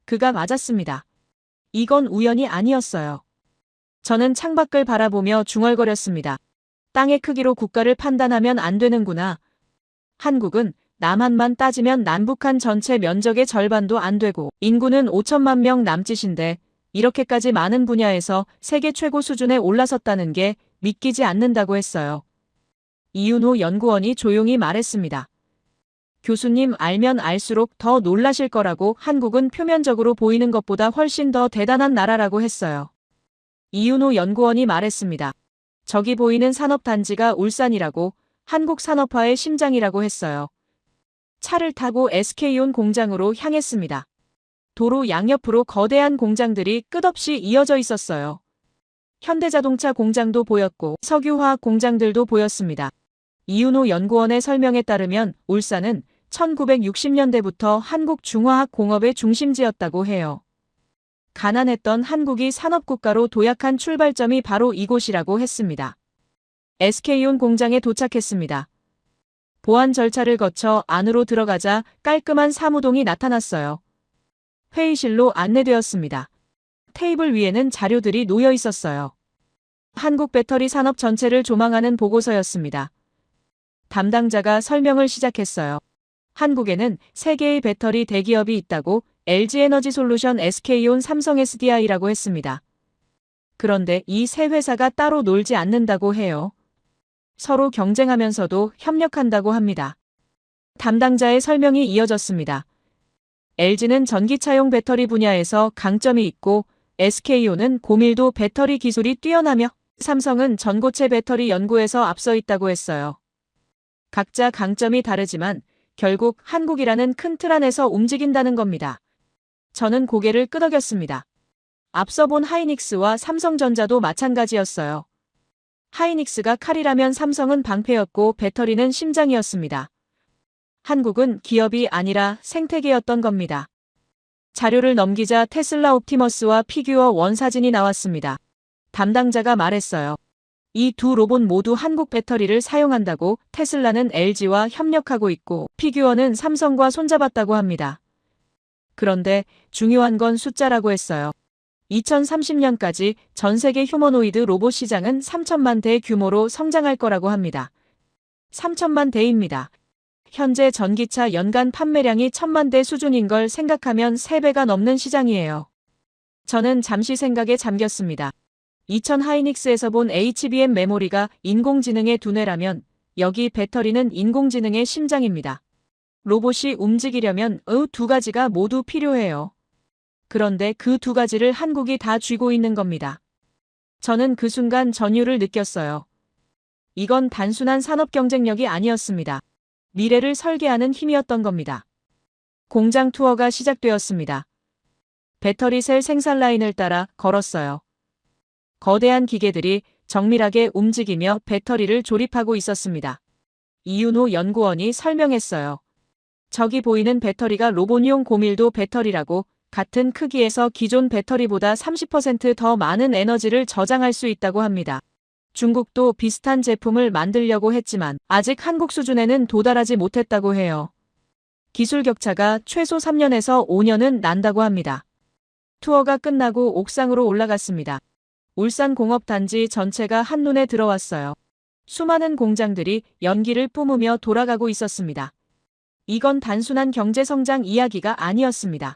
그가 맞았습니다. 이건 우연이 아니었어요. 저는 창밖을 바라보며 중얼거렸습니다. 땅의 크기로 국가를 판단하면 안 되는구나. 한국은 남한만 따지면 남북한 전체 면적의 절반도 안 되고 인구는 5천만 명 남짓인데 이렇게까지 많은 분야에서 세계 최고 수준에 올라섰다는 게 믿기지 않는다고 했어요. 이윤호 연구원이 조용히 말했습니다. 교수님, 알면 알수록 더 놀라실 거라고, 한국은 표면적으로 보이는 것보다 훨씬 더 대단한 나라라고 했어요. 이윤호 연구원이 말했습니다. 저기 보이는 산업단지가 울산이라고, 한국 산업화의 심장이라고 했어요. 차를 타고 SK온 공장으로 향했습니다. 도로 양옆으로 거대한 공장들이 끝없이 이어져 있었어요. 현대자동차 공장도 보였고 석유화학 공장들도 보였습니다. 이윤호 연구원의 설명에 따르면 울산은 1960년대부터 한국 중화학 공업의 중심지였다고 해요. 가난했던 한국이 산업국가로 도약한 출발점이 바로 이곳이라고 했습니다. SK온 공장에 도착했습니다. 보안 절차를 거쳐 안으로 들어가자 깔끔한 사무동이 나타났어요. 회의실로 안내되었습니다. 테이블 위에는 자료들이 놓여 있었어요. 한국 배터리 산업 전체를 조망하는 보고서였습니다. 담당자가 설명을 시작했어요. 한국에는 3개의 배터리 대기업이 있다고 LG에너지솔루션, SK온, 삼성 SDI라고 했습니다. 그런데 이 세 회사가 따로 놀지 않는다고 해요. 서로 경쟁하면서도 협력한다고 합니다. 담당자의 설명이 이어졌습니다. LG는 전기차용 배터리 분야에서 강점이 있고 SK온은 고밀도 배터리 기술이 뛰어나며 삼성은 전고체 배터리 연구에서 앞서 있다고 했어요. 각자 강점이 다르지만 결국 한국이라는 큰 틀 안에서 움직인다는 겁니다. 저는 고개를 끄덕였습니다. 앞서 본 하이닉스와 삼성전자도 마찬가지였어요. 하이닉스가 칼이라면 삼성은 방패였고 배터리는 심장이었습니다. 한국은 기업이 아니라 생태계였던 겁니다. 자료를 넘기자 테슬라 옵티머스와 피규어 원 사진이 나왔습니다. 담당자가 말했어요. 이 두 로봇 모두 한국 배터리를 사용한다고 테슬라는 LG와 협력하고 있고 피규어는 삼성과 손잡았다고 합니다. 그런데 중요한 건 숫자라고 했어요. 2030년까지 전 세계 휴머노이드 로봇 시장은 3천만 대 규모로 성장할 거라고 합니다. 3천만 대입니다. 현재 전기차 연간 판매량이 1,000만 대 수준인 걸 생각하면 3배가 넘는 시장이에요. 저는 잠시 생각에 잠겼습니다. 2000 하이닉스에서 본 HBM 메모리가 인공지능의 두뇌라면 여기 배터리는 인공지능의 심장입니다. 로봇이 움직이려면 이 두 가지가 모두 필요해요. 그런데 그 두 가지를 한국이 다 쥐고 있는 겁니다. 저는 그 순간 전율을 느꼈어요. 이건 단순한 산업 경쟁력이 아니었습니다. 미래를 설계하는 힘이었던 겁니다. 공장 투어가 시작되었습니다. 배터리 셀 생산 라인을 따라 걸었어요. 거대한 기계들이 정밀하게 움직이며 배터리를 조립하고 있었습니다. 이윤호 연구원이 설명했어요. 저기 보이는 배터리가 로봇용 고밀도 배터리라고 같은 크기에서 기존 배터리보다 30% 더 많은 에너지를 저장할 수 있다고 합니다. 중국도 비슷한 제품을 만들려고 했지만 아직 한국 수준에는 도달하지 못했다고 해요. 기술 격차가 최소 3년에서 5년은 난다고 합니다. 투어가 끝나고 옥상으로 올라갔습니다. 울산공업단지 전체가 한눈에 들어왔어요. 수많은 공장들이 연기를 뿜으며 돌아가고 있었습니다. 이건 단순한 경제성장 이야기가 아니었습니다.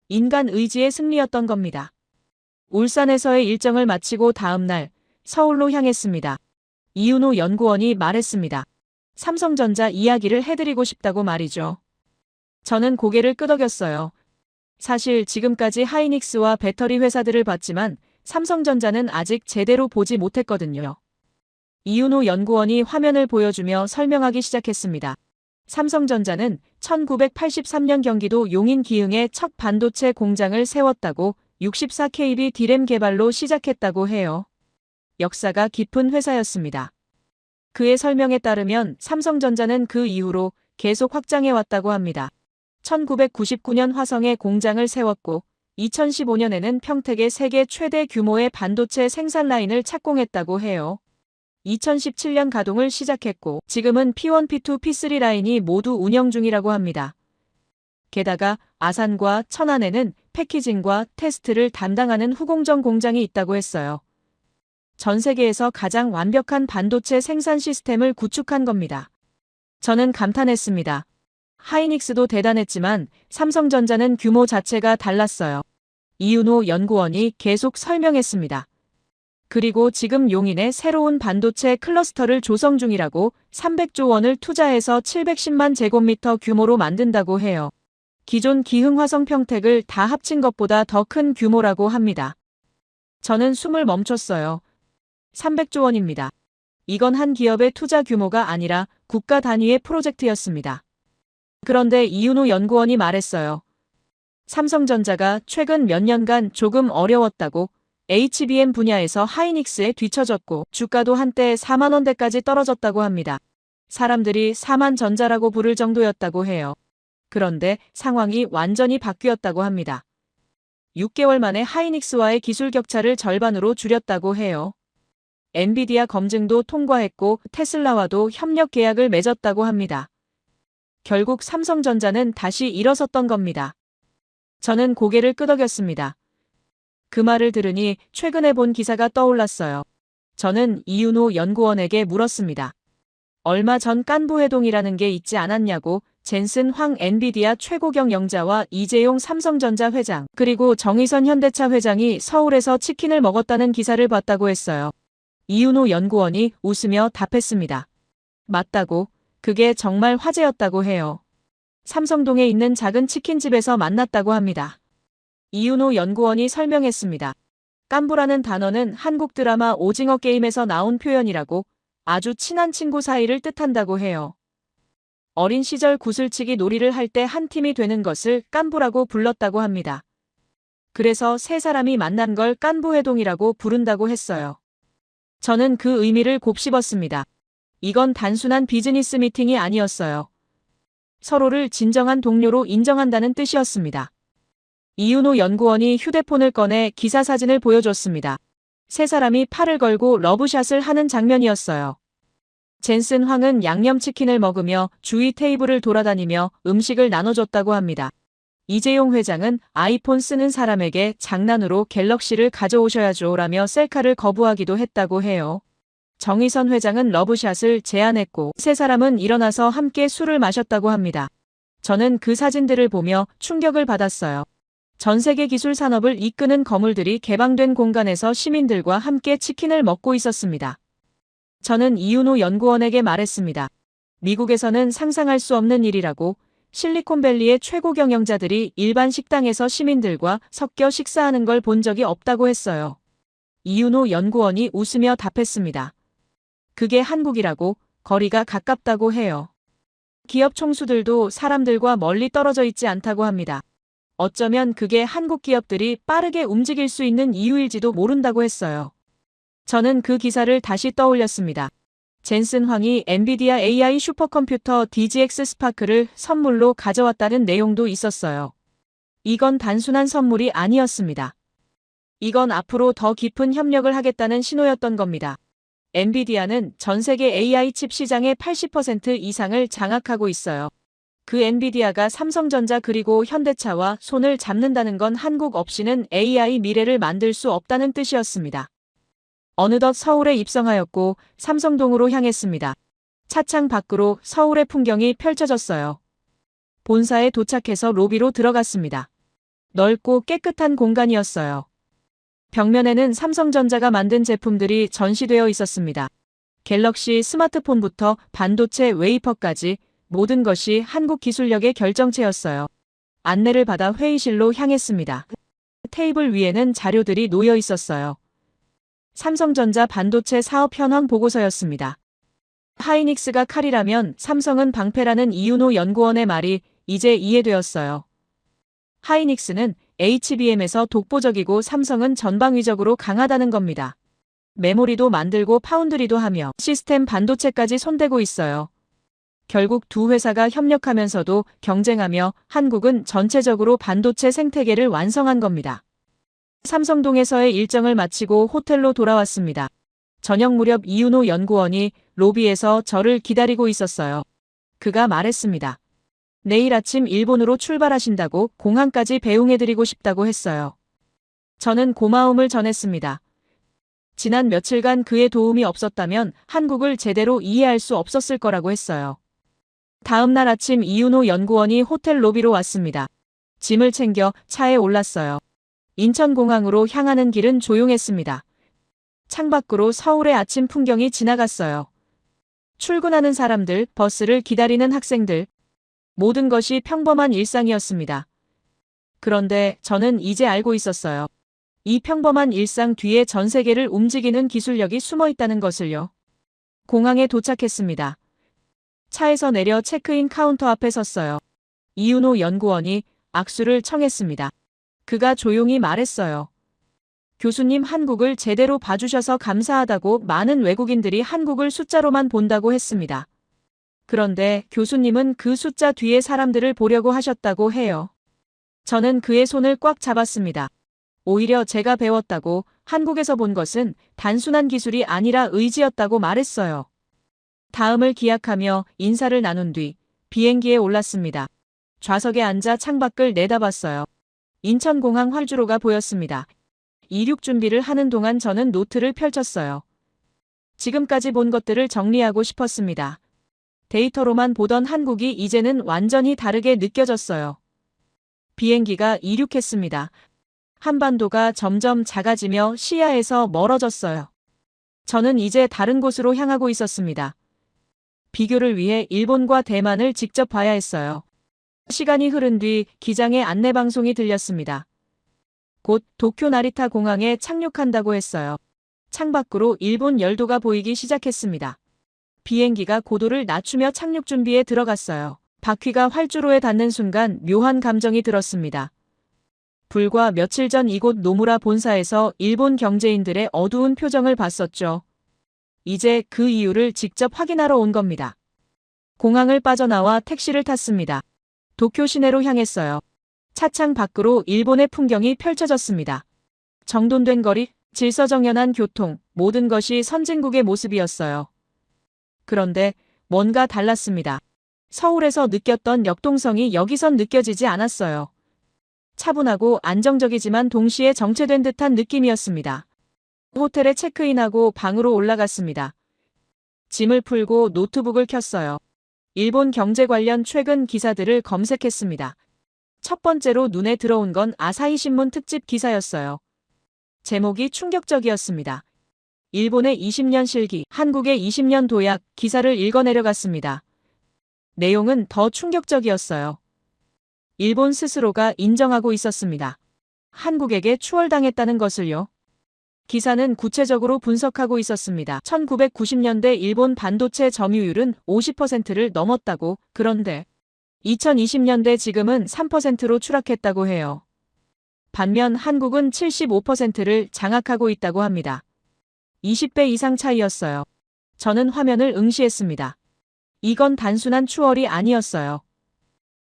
인간 의지의 승리였던 겁니다. 울산에서의 일정을 마치고 다음 날 서울로 향했습니다. 이윤호 연구원이 말했습니다. 삼성전자 이야기를 해드리고 싶다고 말이죠. 저는 고개를 끄덕였어요. 사실 지금까지 하이닉스와 배터리 회사들을 봤지만 삼성전자는 아직 제대로 보지 못했거든요. 이윤호 연구원이 화면을 보여주며 설명하기 시작했습니다. 삼성전자는 1983년 경기도 용인 기흥에 첫 반도체 공장을 세웠다고 64KB D램 개발로 시작했다고 해요. 역사가 깊은 회사였습니다. 그의 설명에 따르면 삼성전자는 그 이후로 계속 확장해왔다고 합니다. 1999년 화성에 공장을 세웠고 2015년에는 평택에 세계 최대 규모의 반도체 생산 라인을 착공했다고 해요. 2017년 가동을 시작했고 지금은 P1, P2, P3 라인이 모두 운영 중이라고 합니다. 게다가 아산과 천안에는 패키징과 테스트를 담당하는 후공정 공장이 있다고 했어요. 전 세계에서 가장 완벽한 반도체 생산 시스템을 구축한 겁니다. 저는 감탄했습니다. 하이닉스도 대단했지만 삼성전자는 규모 자체가 달랐어요. 이윤호 연구원이 계속 설명했습니다. 그리고 지금 용인에 새로운 반도체 클러스터를 조성 중이라고 300조 원을 투자해서 710만 제곱미터 규모로 만든다고 해요. 기존 기흥 화성 평택을 다 합친 것보다 더 큰 규모라고 합니다. 저는 숨을 멈췄어요. 300조 원입니다. 이건 한 기업의 투자 규모가 아니라 국가 단위의 프로젝트였습니다. 그런데 이윤호 연구원이 말했어요. 삼성전자가 최근 몇 년간 조금 어려웠다고 HBM 분야에서 하이닉스에 뒤처졌고 주가도 한때 4만 원대까지 떨어졌다고 합니다. 사람들이 4만 전자라고 부를 정도였다고 해요. 그런데 상황이 완전히 바뀌었다고 합니다. 6개월 만에 하이닉스와의 기술 격차를 절반으로 줄였다고 해요. 엔비디아 검증도 통과했고 테슬라와도 협력 계약을 맺었다고 합니다. 결국 삼성전자는 다시 일어섰던 겁니다. 저는 고개를 끄덕였습니다. 그 말을 들으니 최근에 본 기사가 떠올랐어요. 저는 이윤호 연구원에게 물었습니다. 얼마 전 깐부회동이라는 게 있지 않았냐고. 젠슨 황 엔비디아 최고 경영자와 이재용 삼성전자 회장, 그리고 정의선 현대차 회장이 서울에서 치킨을 먹었다는 기사를 봤다고 했어요. 이윤호 연구원이 웃으며 답했습니다. 맞다고. 그게 정말 화제였다고 해요. 삼성동에 있는 작은 치킨집에서 만났다고 합니다. 이윤호 연구원이 설명했습니다. 깐부라는 단어는 한국 드라마 오징어 게임에서 나온 표현이라고, 아주 친한 친구 사이를 뜻한다고 해요. 어린 시절 구슬치기 놀이를 할 때 한 팀이 되는 것을 깐부라고 불렀다고 합니다. 그래서 세 사람이 만난 걸 깐부회동이라고 부른다고 했어요. 저는 그 의미를 곱씹었습니다. 이건 단순한 비즈니스 미팅이 아니었어요. 서로를 진정한 동료로 인정한다는 뜻이었습니다. 이윤호 연구원이 휴대폰을 꺼내 기사 사진을 보여줬습니다. 세 사람이 팔을 걸고 러브샷을 하는 장면이었어요. 젠슨 황은 양념치킨을 먹으며 주위 테이블을 돌아다니며 음식을 나눠줬다고 합니다. 이재용 회장은 아이폰 쓰는 사람에게 장난으로 갤럭시를 가져오셔야죠 라며 셀카를 거부하기도 했다고 해요. 정의선 회장은 러브샷을 제안했고 세 사람은 일어나서 함께 술을 마셨다고 합니다. 저는 그 사진들을 보며 충격을 받았어요. 전 세계 기술 산업을 이끄는 거물들이 개방된 공간에서 시민들과 함께 치킨을 먹고 있었습니다. 저는 이윤호 연구원에게 말했습니다. 미국에서는 상상할 수 없는 일이라고. 실리콘밸리의 최고 경영자들이 일반 식당에서 시민들과 섞여 식사하는 걸 본 적이 없다고 했어요. 이윤호 연구원이 웃으며 답했습니다. 그게 한국이라고. 거리가 가깝다고 해요. 기업 총수들도 사람들과 멀리 떨어져 있지 않다고 합니다. 어쩌면 그게 한국 기업들이 빠르게 움직일 수 있는 이유일지도 모른다고 했어요. 저는 그 기사를 다시 떠올렸습니다. 젠슨 황이 엔비디아 AI 슈퍼컴퓨터 DGX 스파크를 선물로 가져왔다는 내용도 있었어요. 이건 단순한 선물이 아니었습니다. 이건 앞으로 더 깊은 협력을 하겠다는 신호였던 겁니다. 엔비디아는 전 세계 AI 칩 시장의 80% 이상을 장악하고 있어요. 그 엔비디아가 삼성전자 그리고 현대차와 손을 잡는다는 건 한국 없이는 AI 미래를 만들 수 없다는 뜻이었습니다. 어느덧 서울에 입성하였고 삼성동으로 향했습니다. 차창 밖으로 서울의 풍경이 펼쳐졌어요. 본사에 도착해서 로비로 들어갔습니다. 넓고 깨끗한 공간이었어요. 벽면에는 삼성전자가 만든 제품들이 전시되어 있었습니다. 갤럭시 스마트폰부터 반도체 웨이퍼까지 모든 것이 한국 기술력의 결정체였어요. 안내를 받아 회의실로 향했습니다. 테이블 위에는 자료들이 놓여 있었어요. 삼성전자 반도체 사업 현황 보고서였습니다. 하이닉스가 칼이라면 삼성은 방패라는 이윤호 연구원의 말이 이제 이해되었어요. 하이닉스는 HBM에서 독보적이고 삼성은 전방위적으로 강하다는 겁니다. 메모리도 만들고 파운드리도 하며 시스템 반도체까지 손대고 있어요. 결국 두 회사가 협력하면서도 경쟁하며 한국은 전체적으로 반도체 생태계를 완성한 겁니다. 삼성동에서의 일정을 마치고 호텔로 돌아왔습니다. 저녁 무렵 이윤호 연구원이 로비에서 저를 기다리고 있었어요. 그가 말했습니다. 내일 아침 일본으로 출발하신다고 공항까지 배웅해드리고 싶다고 했어요. 저는 고마움을 전했습니다. 지난 며칠간 그의 도움이 없었다면 한국을 제대로 이해할 수 없었을 거라고 했어요. 다음 날 아침 이윤호 연구원이 호텔 로비로 왔습니다. 짐을 챙겨 차에 올랐어요. 인천공항으로 향하는 길은 조용했습니다. 창밖으로 서울의 아침 풍경이 지나갔어요. 출근하는 사람들, 버스를 기다리는 학생들. 모든 것이 평범한 일상이었습니다. 그런데 저는 이제 알고 있었어요. 이 평범한 일상 뒤에 전 세계를 움직이는 기술력이 숨어 있다는 것을요. 공항에 도착했습니다. 차에서 내려 체크인 카운터 앞에 섰어요. 이윤호 연구원이 악수를 청했습니다. 그가 조용히 말했어요. 교수님, 한국을 제대로 봐주셔서 감사하다고. 많은 외국인들이 한국을 숫자로만 본다고 했습니다. 그런데 교수님은 그 숫자 뒤에 사람들을 보려고 하셨다고 해요. 저는 그의 손을 꽉 잡았습니다. 오히려 제가 배웠다고, 한국에서 본 것은 단순한 기술이 아니라 의지였다고 말했어요. 다음을 기약하며 인사를 나눈 뒤 비행기에 올랐습니다. 좌석에 앉아 창밖을 내다봤어요. 인천공항 활주로가 보였습니다. 이륙 준비를 하는 동안 저는 노트를 펼쳤어요. 지금까지 본 것들을 정리하고 싶었습니다. 데이터로만 보던 한국이 이제는 완전히 다르게 느껴졌어요. 비행기가 이륙했습니다. 한반도가 점점 작아지며 시야에서 멀어졌어요. 저는 이제 다른 곳으로 향하고 있었습니다. 비교를 위해 일본과 대만을 직접 봐야 했어요. 시간이 흐른 뒤 기장의 안내방송이 들렸습니다. 곧 도쿄 나리타 공항에 착륙한다고 했어요. 창밖으로 일본 열도가 보이기 시작했습니다. 비행기가 고도를 낮추며 착륙 준비에 들어갔어요. 바퀴가 활주로에 닿는 순간 묘한 감정이 들었습니다. 불과 며칠 전 이곳 노무라 본사에서 일본 경제인들의 어두운 표정을 봤었죠. 이제 그 이유를 직접 확인하러 온 겁니다. 공항을 빠져나와 택시를 탔습니다. 도쿄 시내로 향했어요. 차창 밖으로 일본의 풍경이 펼쳐졌습니다. 정돈된 거리, 질서정연한 교통, 모든 것이 선진국의 모습이었어요. 그런데 뭔가 달랐습니다. 서울에서 느꼈던 역동성이 여기선 느껴지지 않았어요. 차분하고 안정적이지만 동시에 정체된 듯한 느낌이었습니다. 호텔에 체크인하고 방으로 올라갔습니다. 짐을 풀고 노트북을 켰어요. 일본 경제 관련 최근 기사들을 검색했습니다. 첫 번째로 눈에 들어온 건 아사히 신문 특집 기사였어요. 제목이 충격적이었습니다. 일본의 20년 실기, 한국의 20년 도약 기사를 읽어내려갔습니다. 내용은 더 충격적이었어요. 일본 스스로가 인정하고 있었습니다. 한국에게 추월당했다는 것을요. 기사는 구체적으로 분석하고 있었습니다. 1990년대 일본 반도체 점유율은 50%를 넘었다고, 그런데 2020년대 지금은 3%로 추락했다고 해요. 반면 한국은 75%를 장악하고 있다고 합니다. 20배 이상 차이였어요. 저는 화면을 응시했습니다. 이건 단순한 추월이 아니었어요.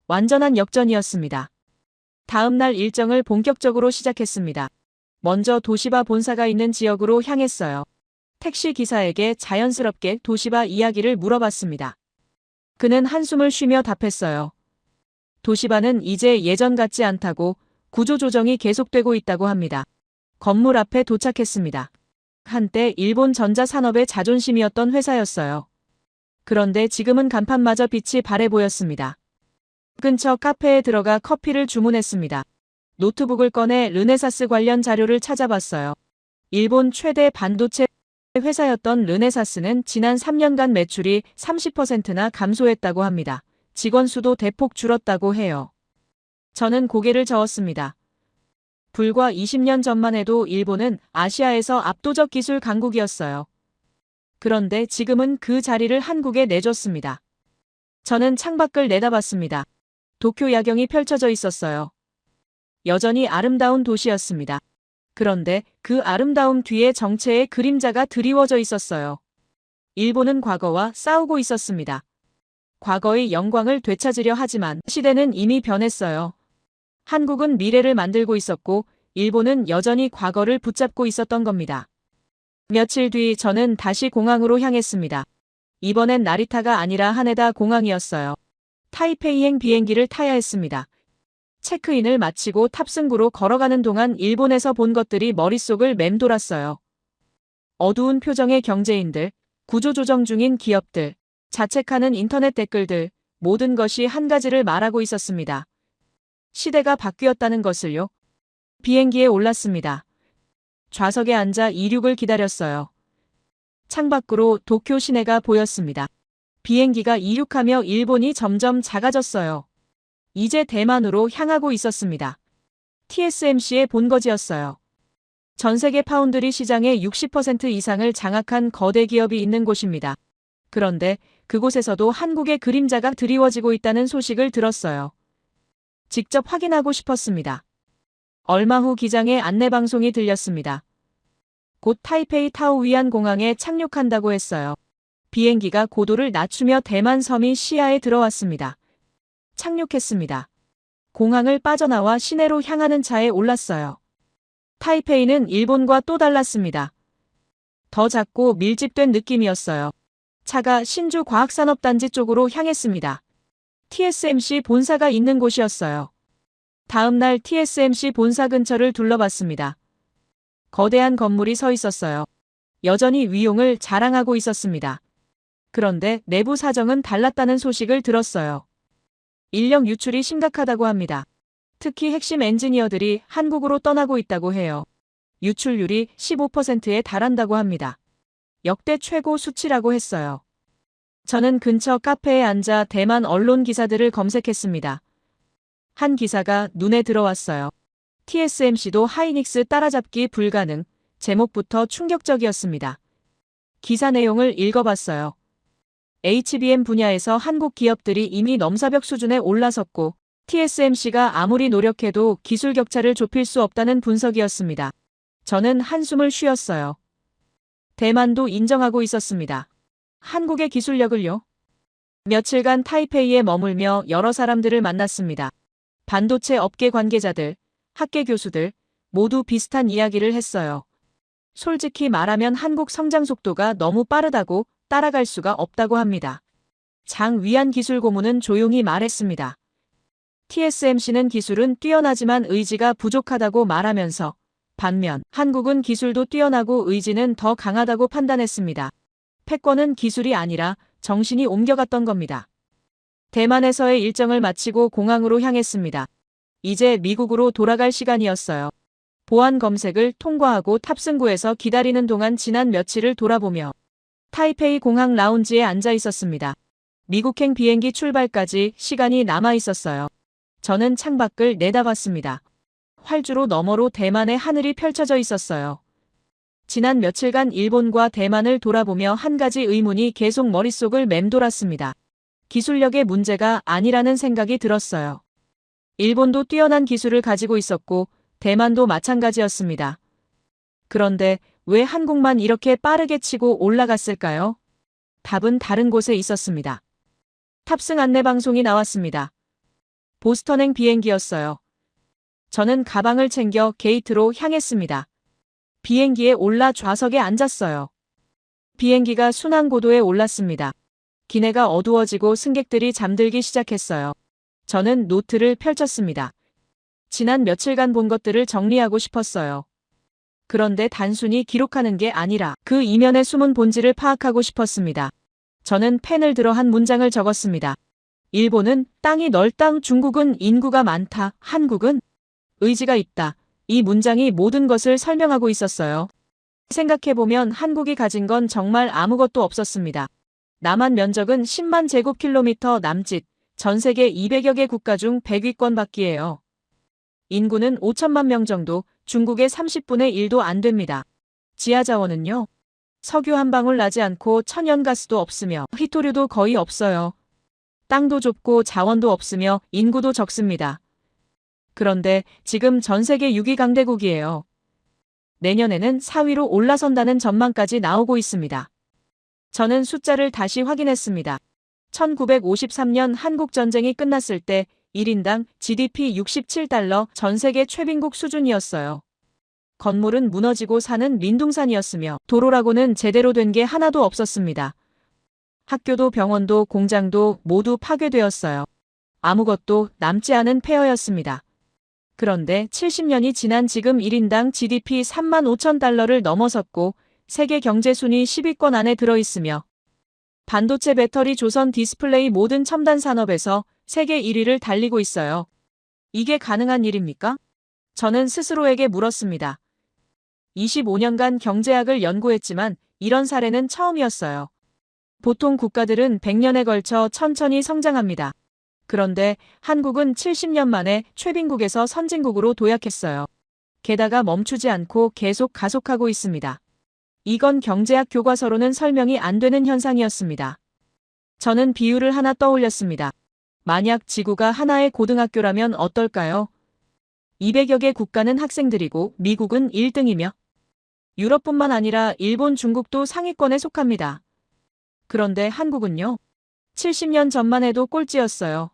완전한 역전이었습니다. 다음 날 일정을 본격적으로 시작했습니다. 먼저 도시바 본사가 있는 지역으로 향했어요. 택시 기사에게 자연스럽게 도시바 이야기를 물어봤습니다. 그는 한숨을 쉬며 답했어요. 도시바는 이제 예전 같지 않다고 구조조정이 계속되고 있다고 합니다. 건물 앞에 도착했습니다. 한때 일본 전자산업의 자존심이었던 회사였어요. 그런데 지금은 간판마저 빛이 바래 보였습니다. 근처 카페에 들어가 커피를 주문했습니다. 노트북을 꺼내 르네사스 관련 자료를 찾아봤어요. 일본 최대 반도체 회사였던 르네사스는 지난 3년간 매출이 30%나 감소했다고 합니다. 직원 수도 대폭 줄었다고 해요. 저는 고개를 저었습니다. 불과 20년 전만 해도 일본은 아시아에서 압도적 기술 강국이었어요. 그런데 지금은 그 자리를 한국에 내줬습니다. 저는 창밖을 내다봤습니다. 도쿄 야경이 펼쳐져 있었어요. 여전히 아름다운 도시였습니다. 그런데 그 아름다움 뒤에 정체의 그림자가 드리워져 있었어요. 일본은 과거와 싸우고 있었습니다. 과거의 영광을 되찾으려 하지만 시대는 이미 변했어요. 한국은 미래를 만들고 있었고 일본은 여전히 과거를 붙잡고 있었던 겁니다. 며칠 뒤 저는 다시 공항으로 향했습니다. 이번엔 나리타가 아니라 하네다 공항이었어요. 타이페이행 비행기를 타야 했습니다. 체크인을 마치고 탑승구로 걸어가는 동안 일본에서 본 것들이 머릿속을 맴돌았어요. 어두운 표정의 경제인들, 구조조정 중인 기업들, 자책하는 인터넷 댓글들, 모든 것이 한 가지를 말하고 있었습니다. 시대가 바뀌었다는 것을요. 비행기에 올랐습니다. 좌석에 앉아 이륙을 기다렸어요. 창밖으로 도쿄 시내가 보였습니다. 비행기가 이륙하며 일본이 점점 작아졌어요. 이제 대만으로 향하고 있었습니다. TSMC의 본거지였어요. 전 세계 파운드리 시장의 60% 이상을 장악한 거대 기업이 있는 곳입니다. 그런데 그곳에서도 한국의 그림자가 드리워지고 있다는 소식을 들었어요. 직접 확인하고 싶었습니다. 얼마 후 기장의 안내방송이 들렸습니다. 곧 타이페이 타오 위안 공항에 착륙한다고 했어요. 비행기가 고도를 낮추며 대만 섬이 시야에 들어왔습니다. 착륙했습니다. 공항을 빠져나와 시내로 향하는 차에 올랐어요. 타이페이는 일본과 또 달랐습니다. 더 작고 밀집된 느낌이었어요. 차가 신주 과학산업단지 쪽으로 향했습니다. TSMC 본사가 있는 곳이었어요. 다음 날 TSMC 본사 근처를 둘러봤습니다. 거대한 건물이 서 있었어요. 여전히 위용을 자랑하고 있었습니다. 그런데 내부 사정은 달랐다는 소식을 들었어요. 인력 유출이 심각하다고 합니다. 특히 핵심 엔지니어들이 한국으로 떠나고 있다고 해요. 유출률이 15%에 달한다고 합니다. 역대 최고 수치라고 했어요. 저는 근처 카페에 앉아 대만 언론 기사들을 검색했습니다. 한 기사가 눈에 들어왔어요. TSMC도 하이닉스 따라잡기 불가능. 제목부터 충격적이었습니다. 기사 내용을 읽어봤어요. HBM 분야에서 한국 기업들이 이미 넘사벽 수준에 올라섰고 TSMC가 아무리 노력해도 기술 격차를 좁힐 수 없다는 분석이었습니다. 저는 한숨을 쉬었어요. 대만도 인정하고 있었습니다. 한국의 기술력을요? 며칠간 타이페이에 머물며 여러 사람들을 만났습니다. 반도체 업계 관계자들, 학계 교수들 모두 비슷한 이야기를 했어요. 솔직히 말하면 한국 성장 속도가 너무 빠르다고 따라갈 수가 없다고 합니다. 장 위안 기술 고문은 조용히 말했습니다. TSMC는 기술은 뛰어나지만 의지가 부족하다고 말하면서 반면 한국은 기술도 뛰어나고 의지는 더 강하다고 판단했습니다. 패권은 기술이 아니라 정신이 옮겨갔던 겁니다. 대만에서의 일정을 마치고 공항으로 향했습니다. 이제 미국으로 돌아갈 시간이었어요. 보안 검색을 통과하고 탑승구에서 기다리는 동안 지난 며칠을 돌아보며 타이페이 공항 라운지에 앉아 있었습니다. 미국행 비행기 출발까지 시간이 남아 있었어요. 저는 창밖을 내다봤습니다. 활주로 너머로 대만의 하늘이 펼쳐져 있었어요. 지난 며칠간 일본과 대만을 돌아보며 한 가지 의문이 계속 머릿속을 맴돌았습니다. 기술력의 문제가 아니라는 생각이 들었어요. 일본도 뛰어난 기술을 가지고 있었고 대만도 마찬가지였습니다. 그런데 왜 한국만 이렇게 빠르게 치고 올라갔을까요? 답은 다른 곳에 있었습니다. 탑승 안내 방송이 나왔습니다. 보스턴행 비행기였어요. 저는 가방을 챙겨 게이트로 향했습니다. 비행기에 올라 좌석에 앉았어요. 비행기가 순항 고도에 올랐습니다. 기내가 어두워지고 승객들이 잠들기 시작했어요. 저는 노트를 펼쳤습니다. 지난 며칠간 본 것들을 정리하고 싶었어요. 그런데 단순히 기록하는 게 아니라 그 이면의 숨은 본질을 파악하고 싶었습니다. 저는 펜을 들어 한 문장을 적었습니다. 일본은 땅이 넓다, 중국은 인구가 많다, 한국은 의지가 있다. 이 문장이 모든 것을 설명하고 있었어요. 생각해보면 한국이 가진 건 정말 아무것도 없었습니다. 남한 면적은 10만 제곱킬로미터 남짓, 전 세계 200여 개 국가 중 100위권 밖이에요. 인구는 5천만 명 정도, 중국의 30분의 1도 안 됩니다. 지하자원은요? 석유 한 방울 나지 않고 천연가스도 없으며 희토류도 거의 없어요. 땅도 좁고 자원도 없으며 인구도 적습니다. 그런데 지금 전 세계 6위 강대국이에요. 내년에는 4위로 올라선다는 전망까지 나오고 있습니다. 저는 숫자를 다시 확인했습니다. 1953년 한국전쟁이 끝났을 때 1인당 GDP 67달러 전 세계 최빈국 수준이었어요. 건물은 무너지고 사는 민둥산이었으며 도로라고는 제대로 된 게 하나도 없었습니다. 학교도 병원도 공장도 모두 파괴되었어요. 아무것도 남지 않은 폐허였습니다. 그런데 70년이 지난 지금 1인당 GDP 3만 5천 달러를 넘어섰고 세계 경제 순위 10위권 안에 들어있으며 반도체 배터리 조선 디스플레이 모든 첨단 산업에서 세계 1위를 달리고 있어요. 이게 가능한 일입니까? 저는 스스로에게 물었습니다. 25년간 경제학을 연구했지만 이런 사례는 처음이었어요. 보통 국가들은 100년에 걸쳐 천천히 성장합니다. 그런데 한국은 70년 만에 최빈국에서 선진국으로 도약했어요. 게다가 멈추지 않고 계속 가속하고 있습니다. 이건 경제학 교과서로는 설명이 안 되는 현상이었습니다. 저는 비유를 하나 떠올렸습니다. 만약 지구가 하나의 고등학교라면 어떨까요? 200여 개 국가는 학생들이고 미국은 1등이며 유럽뿐만 아니라 일본, 중국도 상위권에 속합니다. 그런데 한국은요? 70년 전만 해도 꼴찌였어요.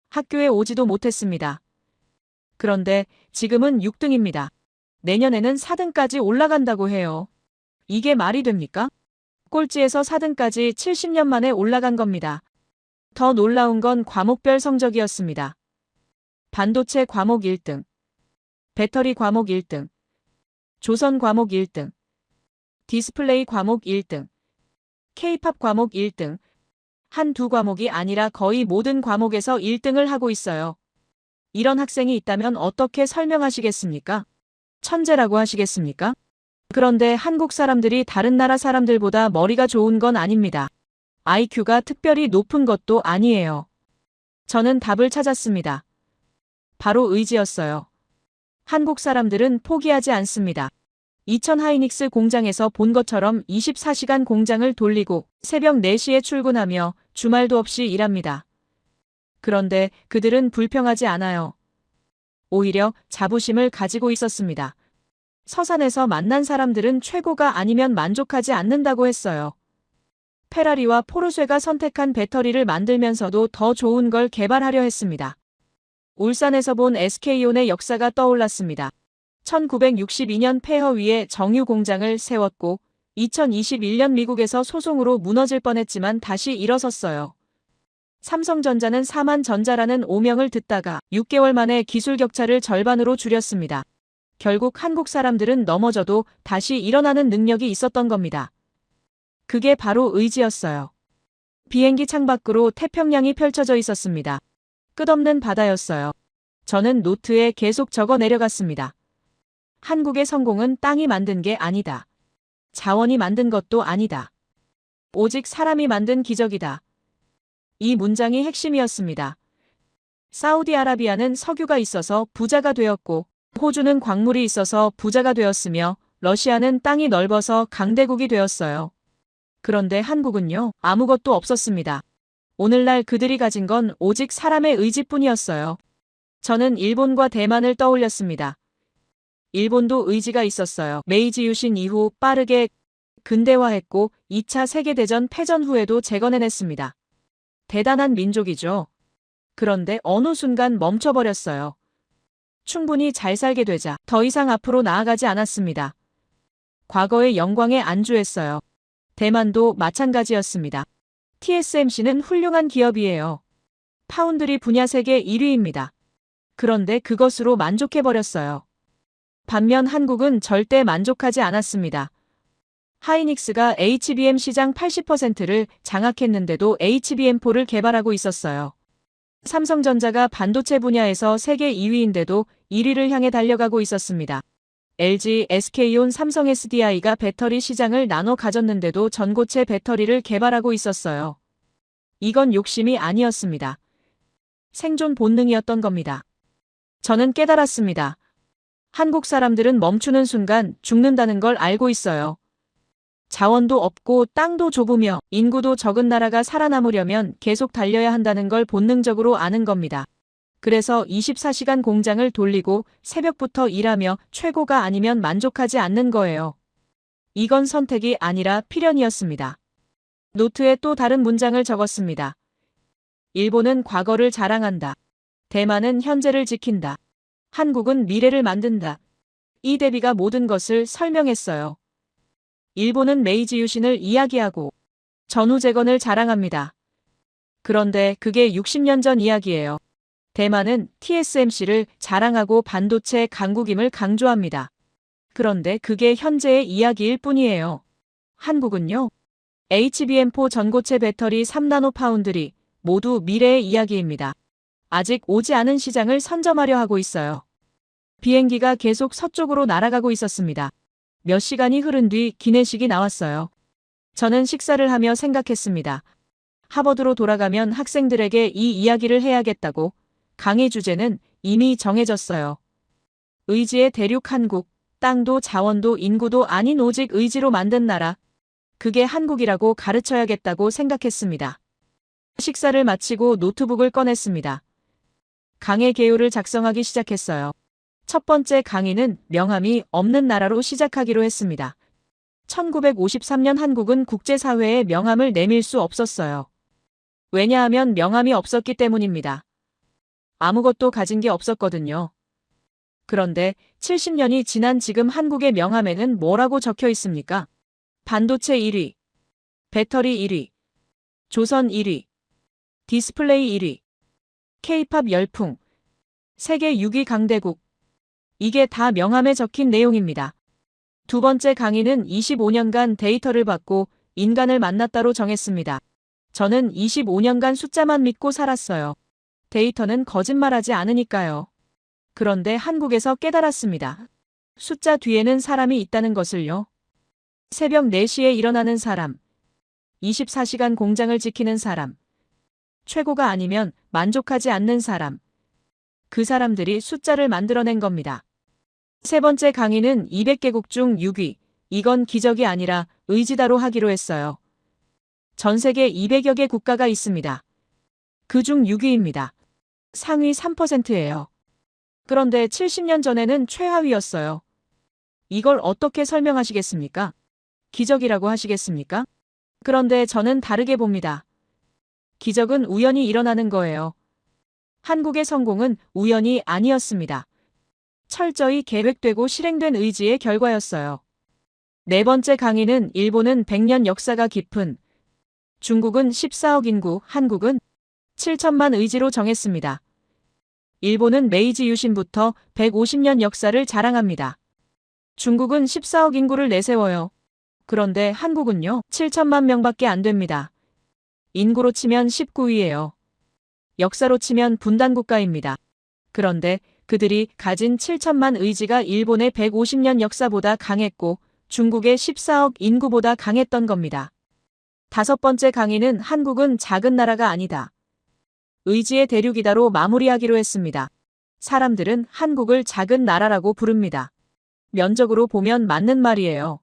학교에 오지도 못했습니다. 그런데 지금은 6등입니다. 내년에는 4등까지 올라간다고 해요. 이게 말이 됩니까? 꼴찌에서 4등까지 70년 만에 올라간 겁니다. 더 놀라운 건 과목별 성적이었습니다. 반도체 과목 1등, 배터리 과목 1등, 조선 과목 1등, 디스플레이 과목 1등, K-팝 과목 1등, 한두 과목이 아니라 거의 모든 과목에서 1등을 하고 있어요. 이런 학생이 있다면 어떻게 설명하시겠습니까? 천재라고 하시겠습니까? 그런데 한국 사람들이 다른 나라 사람들보다 머리가 좋은 건 아닙니다. IQ가 특별히 높은 것도 아니에요. 저는 답을 찾았습니다. 바로 의지였어요. 한국 사람들은 포기하지 않습니다. 이천 하이닉스 공장에서 본 것처럼 24시간 공장을 돌리고 새벽 4시에 출근하며 주말도 없이 일합니다. 그런데 그들은 불평하지 않아요. 오히려 자부심을 가지고 있었습니다. 서산에서 만난 사람들은 최고가 아니면 만족하지 않는다고 했어요. 페라리와 포르쉐가 선택한 배터리를 만들면서도 더 좋은 걸 개발하려 했습니다. 울산에서 본 SK온의 역사가 떠올랐습니다. 1962년 폐허 위에 정유 공장을 세웠고 2021년 미국에서 소송으로 무너질 뻔했지만 다시 일어섰어요. 삼성전자는 사만전자라는 오명을 듣다가 6개월 만에 기술 격차를 절반으로 줄였습니다. 결국 한국 사람들은 넘어져도 다시 일어나는 능력이 있었던 겁니다. 그게 바로 의지였어요. 비행기 창밖으로 태평양이 펼쳐져 있었습니다. 끝없는 바다였어요. 저는 노트에 계속 적어 내려갔습니다. 한국의 성공은 땅이 만든 게 아니다. 자원이 만든 것도 아니다. 오직 사람이 만든 기적이다. 이 문장이 핵심이었습니다. 사우디아라비아는 석유가 있어서 부자가 되었고, 호주는 광물이 있어서 부자가 되었으며, 러시아는 땅이 넓어서 강대국이 되었어요. 그런데 한국은요, 아무것도 없었습니다. 오늘날 그들이 가진 건 오직 사람의 의지뿐이었어요. 저는 일본과 대만을 떠올렸습니다. 일본도 의지가 있었어요. 메이지 유신 이후 빠르게 근대화했고 2차 세계대전 패전 후에도 재건해냈습니다. 대단한 민족이죠. 그런데 어느 순간 멈춰버렸어요. 충분히 잘 살게 되자 더 이상 앞으로 나아가지 않았습니다. 과거의 영광에 안주했어요. 대만도 마찬가지였습니다. TSMC는 훌륭한 기업이에요. 파운드리 분야 세계 1위입니다. 그런데 그것으로 만족해버렸어요. 반면 한국은 절대 만족하지 않았습니다. 하이닉스가 HBM 시장 80%를 장악했는데도 HBM4를 개발하고 있었어요. 삼성전자가 반도체 분야에서 세계 2위인데도 1위를 향해 달려가고 있었습니다. LG, SK온, 삼성 SDI가 배터리 시장을 나눠 가졌는데도 전고체 배터리를 개발하고 있었어요. 이건 욕심이 아니었습니다. 생존 본능이었던 겁니다. 저는 깨달았습니다. 한국 사람들은 멈추는 순간 죽는다는 걸 알고 있어요. 자원도 없고 땅도 좁으며 인구도 적은 나라가 살아남으려면 계속 달려야 한다는 걸 본능적으로 아는 겁니다. 그래서 24시간 공장을 돌리고 새벽부터 일하며 최고가 아니면 만족하지 않는 거예요. 이건 선택이 아니라 필연이었습니다. 노트에 또 다른 문장을 적었습니다. 일본은 과거를 자랑한다. 대만은 현재를 지킨다. 한국은 미래를 만든다. 이 대비가 모든 것을 설명했어요. 일본은 메이지 유신을 이야기하고 전후 재건을 자랑합니다. 그런데 그게 60년 전 이야기예요. 대만은 TSMC를 자랑하고 반도체 강국임을 강조합니다. 그런데 그게 현재의 이야기일 뿐이에요. 한국은요? HBM4 전고체 배터리 3나노 파운드리 모두 미래의 이야기입니다. 아직 오지 않은 시장을 선점하려 하고 있어요. 비행기가 계속 서쪽으로 날아가고 있었습니다. 몇 시간이 흐른 뒤 기내식이 나왔어요. 저는 식사를 하며 생각했습니다. 하버드로 돌아가면 학생들에게 이 이야기를 해야겠다고. 강의 주제는 이미 정해졌어요. 의지의 대륙 한국, 땅도 자원도 인구도 아닌 오직 의지로 만든 나라. 그게 한국이라고 가르쳐야겠다고 생각했습니다. 식사를 마치고 노트북을 꺼냈습니다. 강의 개요를 작성하기 시작했어요. 첫 번째 강의는 명함이 없는 나라로 시작하기로 했습니다. 1953년 한국은 국제사회에 명함을 내밀 수 없었어요. 왜냐하면 명함이 없었기 때문입니다. 아무것도 가진 게 없었거든요. 그런데 70년이 지난 지금 한국의 명함에는 뭐라고 적혀 있습니까? 반도체 1위, 배터리 1위, 조선 1위, 디스플레이 1위, K-팝 열풍, 세계 6위 강대국. 이게 다 명함에 적힌 내용입니다. 두 번째 강의는 25년간 데이터를 받고 인간을 만났다로 정했습니다. 저는 25년간 숫자만 믿고 살았어요. 데이터는 거짓말하지 않으니까요. 그런데 한국에서 깨달았습니다. 숫자 뒤에는 사람이 있다는 것을요. 새벽 4시에 일어나는 사람, 24시간 공장을 지키는 사람, 최고가 아니면 만족하지 않는 사람. 그 사람들이 숫자를 만들어낸 겁니다. 세 번째 강의는 200개국 중 6위. 이건 기적이 아니라 의지다로 하기로 했어요. 전 세계 200여 개 국가가 있습니다. 그중 6위입니다. 상위 3%예요. 그런데 70년 전에는 최하위였어요. 이걸 어떻게 설명하시겠습니까? 기적이라고 하시겠습니까? 그런데 저는 다르게 봅니다. 기적은 우연히 일어나는 거예요. 한국의 성공은 우연이 아니었습니다. 철저히 계획되고 실행된 의지의 결과였어요. 네 번째 강의는 일본은 100년 역사가 깊은, 중국은 14억 인구, 한국은 7천만 의지로 정했습니다. 일본은 메이지 유신부터 150년 역사를 자랑합니다. 중국은 14억 인구를 내세워요. 그런데 한국은요, 7천만 명밖에 안 됩니다. 인구로 치면 19위예요. 역사로 치면 분단국가입니다. 그런데 그들이 가진 7천만 의지가 일본의 150년 역사보다 강했고 중국의 14억 인구보다 강했던 겁니다. 다섯 번째 강의는 한국은 작은 나라가 아니다. 의지의 대륙이다로 마무리하기로 했습니다. 사람들은 한국을 작은 나라라고 부릅니다. 면적으로 보면 맞는 말이에요.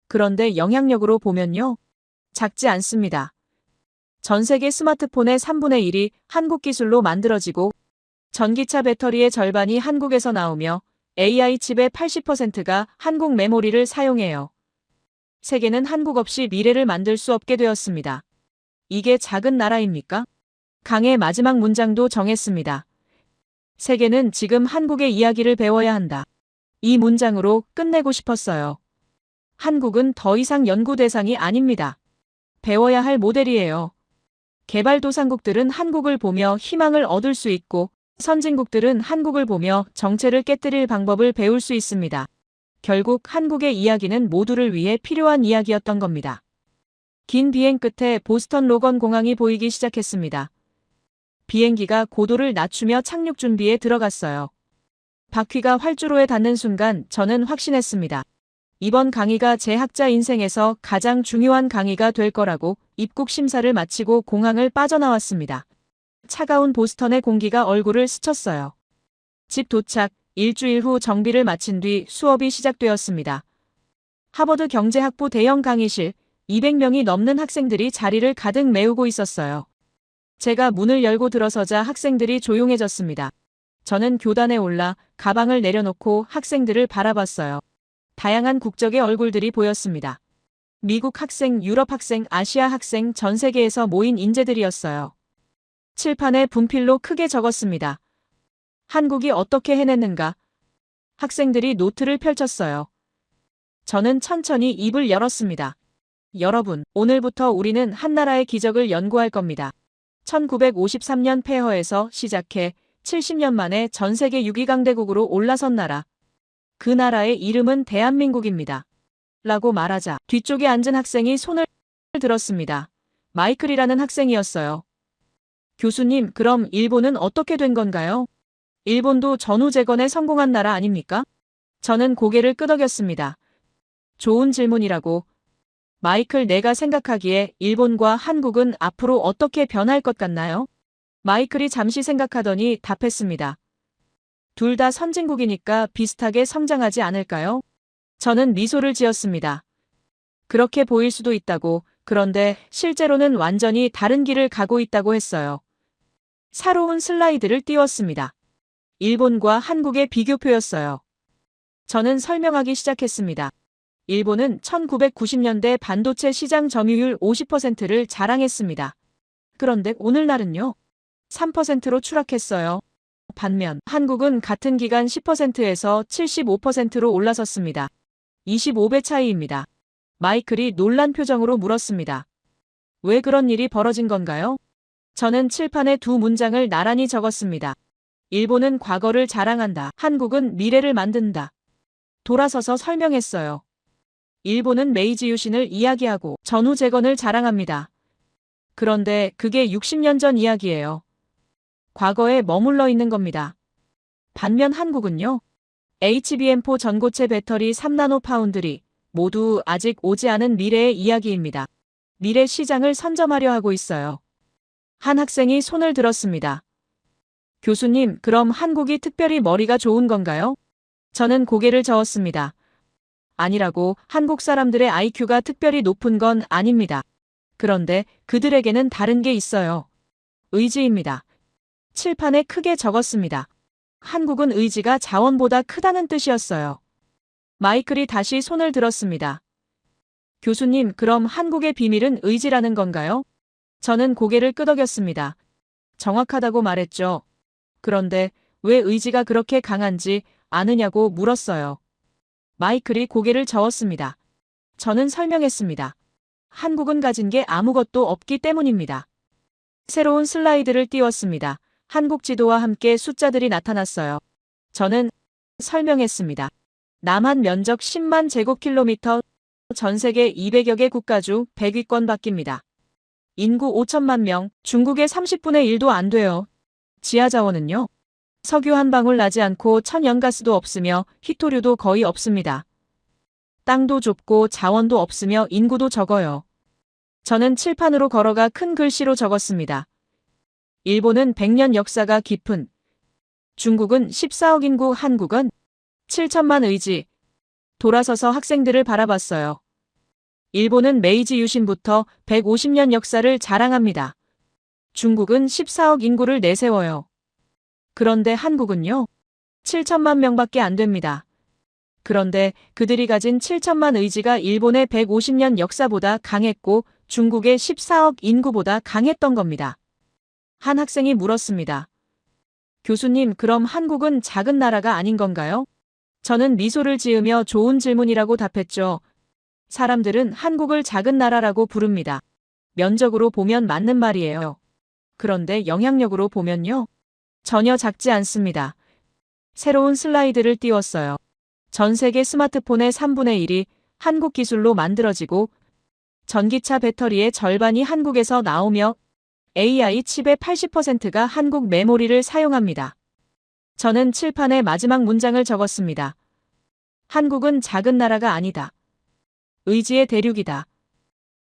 그런데 영향력으로 보면요. 작지 않습니다. 전 세계 스마트폰의 3분의 1이 한국 기술로 만들어지고 전기차 배터리의 절반이 한국에서 나오며 AI 칩의 80%가 한국 메모리를 사용해요. 세계는 한국 없이 미래를 만들 수 없게 되었습니다. 이게 작은 나라입니까? 강의 마지막 문장도 정했습니다. 세계는 지금 한국의 이야기를 배워야 한다. 이 문장으로 끝내고 싶었어요. 한국은 더 이상 연구 대상이 아닙니다. 배워야 할 모델이에요. 개발도상국들은 한국을 보며 희망을 얻을 수 있고 선진국들은 한국을 보며 정체를 깨뜨릴 방법을 배울 수 있습니다. 결국 한국의 이야기는 모두를 위해 필요한 이야기였던 겁니다. 긴 비행 끝에 보스턴 로건 공항이 보이기 시작했습니다. 비행기가 고도를 낮추며 착륙 준비에 들어갔어요. 바퀴가 활주로에 닿는 순간 저는 확신했습니다. 이번 강의가 제 학자 인생에서 가장 중요한 강의가 될 거라고 입국 심사를 마치고 공항을 빠져나왔습니다. 차가운 보스턴의 공기가 얼굴을 스쳤어요. 집 도착, 일주일 후 정비를 마친 뒤 수업이 시작되었습니다. 하버드 경제학부 대형 강의실, 200명이 넘는 학생들이 자리를 가득 메우고 있었어요. 제가 문을 열고 들어서자 학생들이 조용해졌습니다. 저는 교단에 올라 가방을 내려놓고 학생들을 바라봤어요. 다양한 국적의 얼굴들이 보였습니다. 미국 학생, 유럽 학생, 아시아 학생, 전 세계에서 모인 인재들이었어요. 칠판에 분필로 크게 적었습니다. 한국이 어떻게 해냈는가? 학생들이 노트를 펼쳤어요. 저는 천천히 입을 열었습니다. 여러분, 오늘부터 우리는 한나라의 기적을 연구할 겁니다. 1953년 폐허에서 시작해 70년 만에 전 세계 6위 강대국으로 올라선 나라. 그 나라의 이름은 대한민국입니다. 라고 말하자 뒤쪽에 앉은 학생이 손을 들었습니다. 마이클이라는 학생이었어요. 교수님, 그럼 일본은 어떻게 된 건가요? 일본도 전후재건에 성공한 나라 아닙니까? 저는 고개를 끄덕였습니다. 좋은 질문이라고. 마이클, 내가 생각하기에 일본과 한국은 앞으로 어떻게 변할 것 같나요? 마이클이 잠시 생각하더니 답했습니다. 둘 다 선진국이니까 비슷하게 성장하지 않을까요? 저는 미소를 지었습니다. 그렇게 보일 수도 있다고, 그런데 실제로는 완전히 다른 길을 가고 있다고 했어요. 새로운 슬라이드를 띄웠습니다. 일본과 한국의 비교표였어요. 저는 설명하기 시작했습니다. 일본은 1990년대 반도체 시장 점유율 50%를 자랑했습니다. 그런데 오늘날은요? 3%로 추락했어요. 반면 한국은 같은 기간 10%에서 75%로 올라섰습니다. 25배 차이입니다. 마이클이 놀란 표정으로 물었습니다. 왜 그런 일이 벌어진 건가요? 저는 칠판에 두 문장을 나란히 적었습니다. 일본은 과거를 자랑한다. 한국은 미래를 만든다. 돌아서서 설명했어요. 일본은 메이지 유신을 이야기하고 전후 재건을 자랑합니다. 그런데 그게 60년 전 이야기예요. 과거에 머물러 있는 겁니다. 반면 한국은요? HBM4 전고체 배터리 3나노 파운드리 모두 아직 오지 않은 미래의 이야기입니다. 미래 시장을 선점하려 하고 있어요. 한 학생이 손을 들었습니다. 교수님, 그럼 한국이 특별히 머리가 좋은 건가요? 저는 고개를 저었습니다. 아니라고, 한국 사람들의 IQ가 특별히 높은 건 아닙니다. 그런데 그들에게는 다른 게 있어요. 의지입니다. 칠판에 크게 적었습니다. 한국은 의지가 자원보다 크다는 뜻이었어요. 마이클이 다시 손을 들었습니다. 교수님, 그럼 한국의 비밀은 의지라는 건가요? 저는 고개를 끄덕였습니다. 정확하다고 말했죠. 그런데 왜 의지가 그렇게 강한지 아느냐고 물었어요. 마이클이 고개를 저었습니다. 저는 설명했습니다. 한국은 가진 게 아무것도 없기 때문입니다. 새로운 슬라이드를 띄웠습니다. 한국 지도와 함께 숫자들이 나타났어요. 저는 설명했습니다. 남한 면적 10만 제곱킬로미터, 전 세계 200여 개 국가 중 100위권 밖입니다. 인구 5천만 명, 중국의 30분의 1도 안 돼요. 지하 자원은요? 석유 한 방울 나지 않고 천연가스도 없으며 희토류도 거의 없습니다. 땅도 좁고 자원도 없으며 인구도 적어요. 저는 칠판으로 걸어가 큰 글씨로 적었습니다. 일본은 100년 역사가 깊은, 중국은 14억 인구, 한국은 7천만 의지. 돌아서서 학생들을 바라봤어요. 일본은 메이지 유신부터 150년 역사를 자랑합니다. 중국은 14억 인구를 내세워요. 그런데 한국은요? 7천만 명밖에 안 됩니다. 그런데 그들이 가진 7천만 의지가 일본의 150년 역사보다 강했고 중국의 14억 인구보다 강했던 겁니다. 한 학생이 물었습니다. 교수님, 그럼 한국은 작은 나라가 아닌 건가요? 저는 미소를 지으며 좋은 질문이라고 답했죠. 사람들은 한국을 작은 나라라고 부릅니다. 면적으로 보면 맞는 말이에요. 그런데 영향력으로 보면요? 전혀 작지 않습니다. 새로운 슬라이드를 띄웠어요. 전 세계 스마트폰의 3분의 1이 한국 기술로 만들어지고 전기차 배터리의 절반이 한국에서 나오며 AI 칩의 80%가 한국 메모리를 사용합니다. 저는 칠판에 마지막 문장을 적었습니다. 한국은 작은 나라가 아니다. 의지의 대륙이다.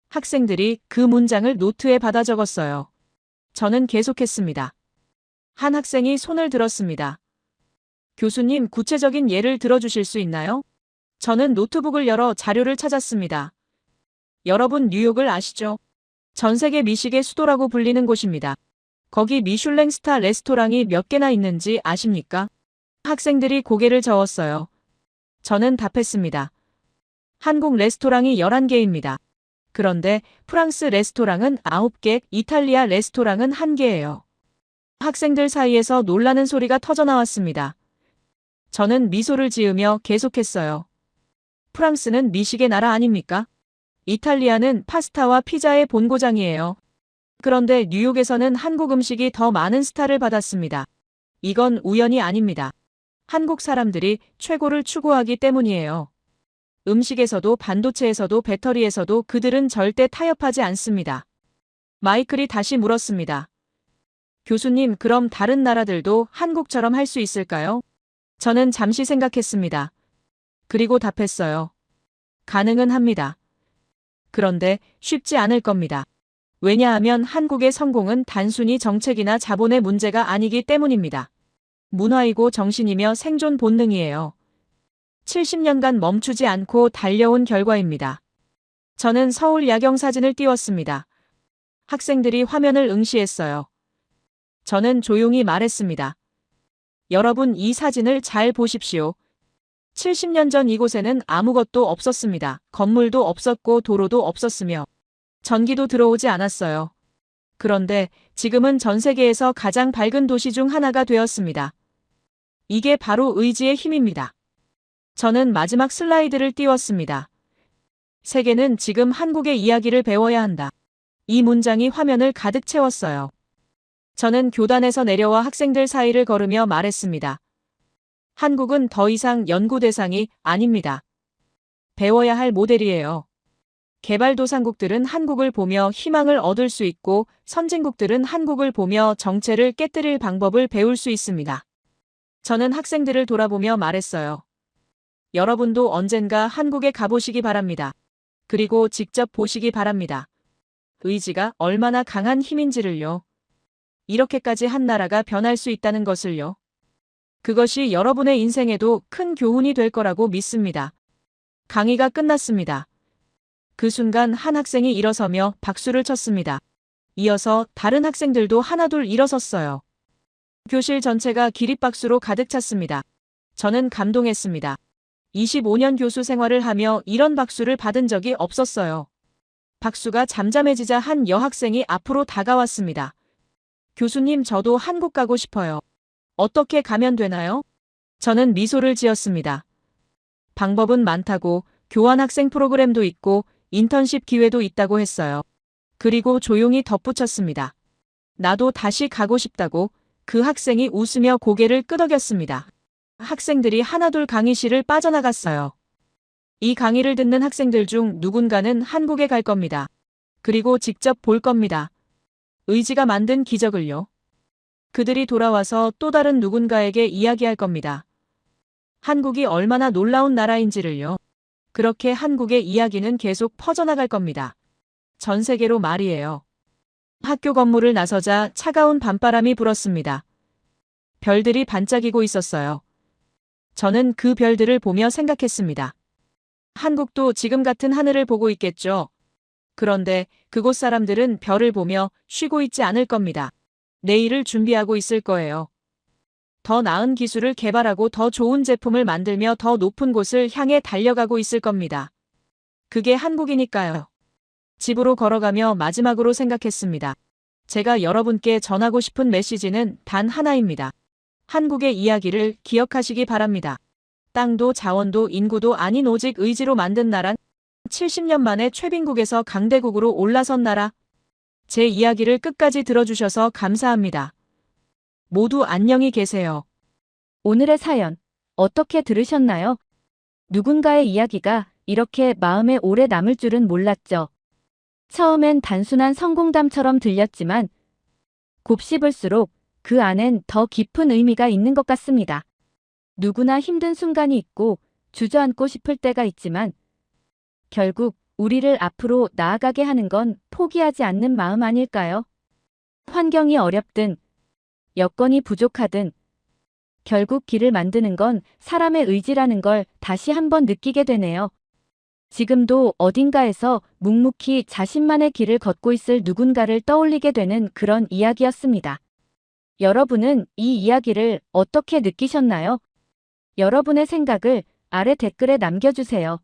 학생들이 그 문장을 노트에 받아 적었어요. 저는 계속했습니다. 한 학생이 손을 들었습니다. 교수님, 구체적인 예를 들어주실 수 있나요? 저는 노트북을 열어 자료를 찾았습니다. 여러분 뉴욕을 아시죠? 전 세계 미식의 수도라고 불리는 곳입니다. 거기 미슐랭 스타 레스토랑이 몇 개나 있는지 아십니까? 학생들이 고개를 저었어요. 저는 답했습니다. 한국 레스토랑이 11개입니다. 그런데 프랑스 레스토랑은 9개, 이탈리아 레스토랑은 1개예요. 학생들 사이에서 놀라는 소리가 터져나왔습니다. 저는 미소를 지으며 계속했어요. 프랑스는 미식의 나라 아닙니까? 이탈리아는 파스타와 피자의 본고장이에요. 그런데 뉴욕에서는 한국 음식이 더 많은 스타를 받았습니다. 이건 우연이 아닙니다. 한국 사람들이 최고를 추구하기 때문이에요. 음식에서도 반도체에서도 배터리에서도 그들은 절대 타협하지 않습니다. 마이클이 다시 물었습니다. 교수님, 그럼 다른 나라들도 한국처럼 할 수 있을까요? 저는 잠시 생각했습니다. 그리고 답했어요. 가능은 합니다. 그런데 쉽지 않을 겁니다. 왜냐하면 한국의 성공은 단순히 정책이나 자본의 문제가 아니기 때문입니다. 문화이고 정신이며 생존 본능이에요. 70년간 멈추지 않고 달려온 결과입니다. 저는 서울 야경 사진을 띄웠습니다. 학생들이 화면을 응시했어요. 저는 조용히 말했습니다. 여러분, 이 사진을 잘 보십시오. 70년 전 이곳에는 아무것도 없었습니다. 건물도 없었고 도로도 없었으며 전기도 들어오지 않았어요. 그런데 지금은 전 세계에서 가장 밝은 도시 중 하나가 되었습니다. 이게 바로 의지의 힘입니다. 저는 마지막 슬라이드를 띄웠습니다. 세계는 지금 한국의 이야기를 배워야 한다. 이 문장이 화면을 가득 채웠어요. 저는 교단에서 내려와 학생들 사이를 걸으며 말했습니다. 한국은 더 이상 연구 대상이 아닙니다. 배워야 할 모델이에요. 개발도상국들은 한국을 보며 희망을 얻을 수 있고 선진국들은 한국을 보며 정체를 깨뜨릴 방법을 배울 수 있습니다. 저는 학생들을 돌아보며 말했어요. 여러분도 언젠가 한국에 가보시기 바랍니다. 그리고 직접 보시기 바랍니다. 의지가 얼마나 강한 힘인지를요. 이렇게까지 한 나라가 변할 수 있다는 것을요. 그것이 여러분의 인생에도 큰 교훈이 될 거라고 믿습니다. 강의가 끝났습니다. 그 순간 한 학생이 일어서며 박수를 쳤습니다. 이어서 다른 학생들도 하나둘 일어섰어요. 교실 전체가 기립박수로 가득 찼습니다. 저는 감동했습니다. 25년 교수 생활을 하며 이런 박수를 받은 적이 없었어요. 박수가 잠잠해지자 한 여학생이 앞으로 다가왔습니다. 교수님, 저도 한국 가고 싶어요. 어떻게 가면 되나요? 저는 미소를 지었습니다. 방법은 많다고, 교환학생 프로그램도 있고 인턴십 기회도 있다고 했어요. 그리고 조용히 덧붙였습니다. 나도 다시 가고 싶다고. 그 학생이 웃으며 고개를 끄덕였습니다. 학생들이 하나둘 강의실을 빠져나갔어요. 이 강의를 듣는 학생들 중 누군가는 한국에 갈 겁니다. 그리고 직접 볼 겁니다. 의지가 만든 기적을요. 그들이 돌아와서 또 다른 누군가에게 이야기할 겁니다. 한국이 얼마나 놀라운 나라인지를요. 그렇게 한국의 이야기는 계속 퍼져나갈 겁니다. 전 세계로 말이에요. 학교 건물을 나서자 차가운 밤바람이 불었습니다. 별들이 반짝이고 있었어요. 저는 그 별들을 보며 생각했습니다. 한국도 지금 같은 하늘을 보고 있겠죠. 그런데 그곳 사람들은 별을 보며 쉬고 있지 않을 겁니다. 내일을 준비하고 있을 거예요. 더 나은 기술을 개발하고 더 좋은 제품을 만들며 더 높은 곳을 향해 달려가고 있을 겁니다. 그게 한국이니까요. 집으로 걸어가며 마지막으로 생각했습니다. 제가 여러분께 전하고 싶은 메시지는 단 하나입니다. 한국의 이야기를 기억하시기 바랍니다. 땅도 자원도 인구도 아닌 오직 의지로 만든 나라. 70년 만에 최빈국에서 강대국으로 올라선 나라. 제 이야기를 끝까지 들어주셔서 감사합니다. 모두 안녕히 계세요. 오늘의 사연 어떻게 들으셨나요? 누군가의 이야기가 이렇게 마음에 오래 남을 줄은 몰랐죠. 처음엔 단순한 성공담처럼 들렸지만 곱씹을수록 그 안엔 더 깊은 의미가 있는 것 같습니다. 누구나 힘든 순간이 있고 주저앉고 싶을 때가 있지만 결국 우리를 앞으로 나아가게 하는 건 포기하지 않는 마음 아닐까요? 환경이 어렵든 여건이 부족하든 결국 길을 만드는 건 사람의 의지라는 걸 다시 한번 느끼게 되네요. 지금도 어딘가에서 묵묵히 자신만의 길을 걷고 있을 누군가를 떠올리게 되는 그런 이야기였습니다. 여러분은 이 이야기를 어떻게 느끼셨나요? 여러분의 생각을 아래 댓글에 남겨주세요.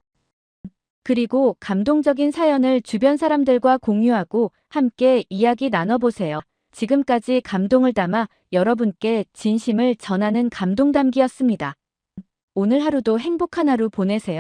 그리고 감동적인 사연을 주변 사람들과 공유하고 함께 이야기 나눠보세요. 지금까지 감동을 담아 여러분께 진심을 전하는 감동담기였습니다. 오늘 하루도 행복한 하루 보내세요.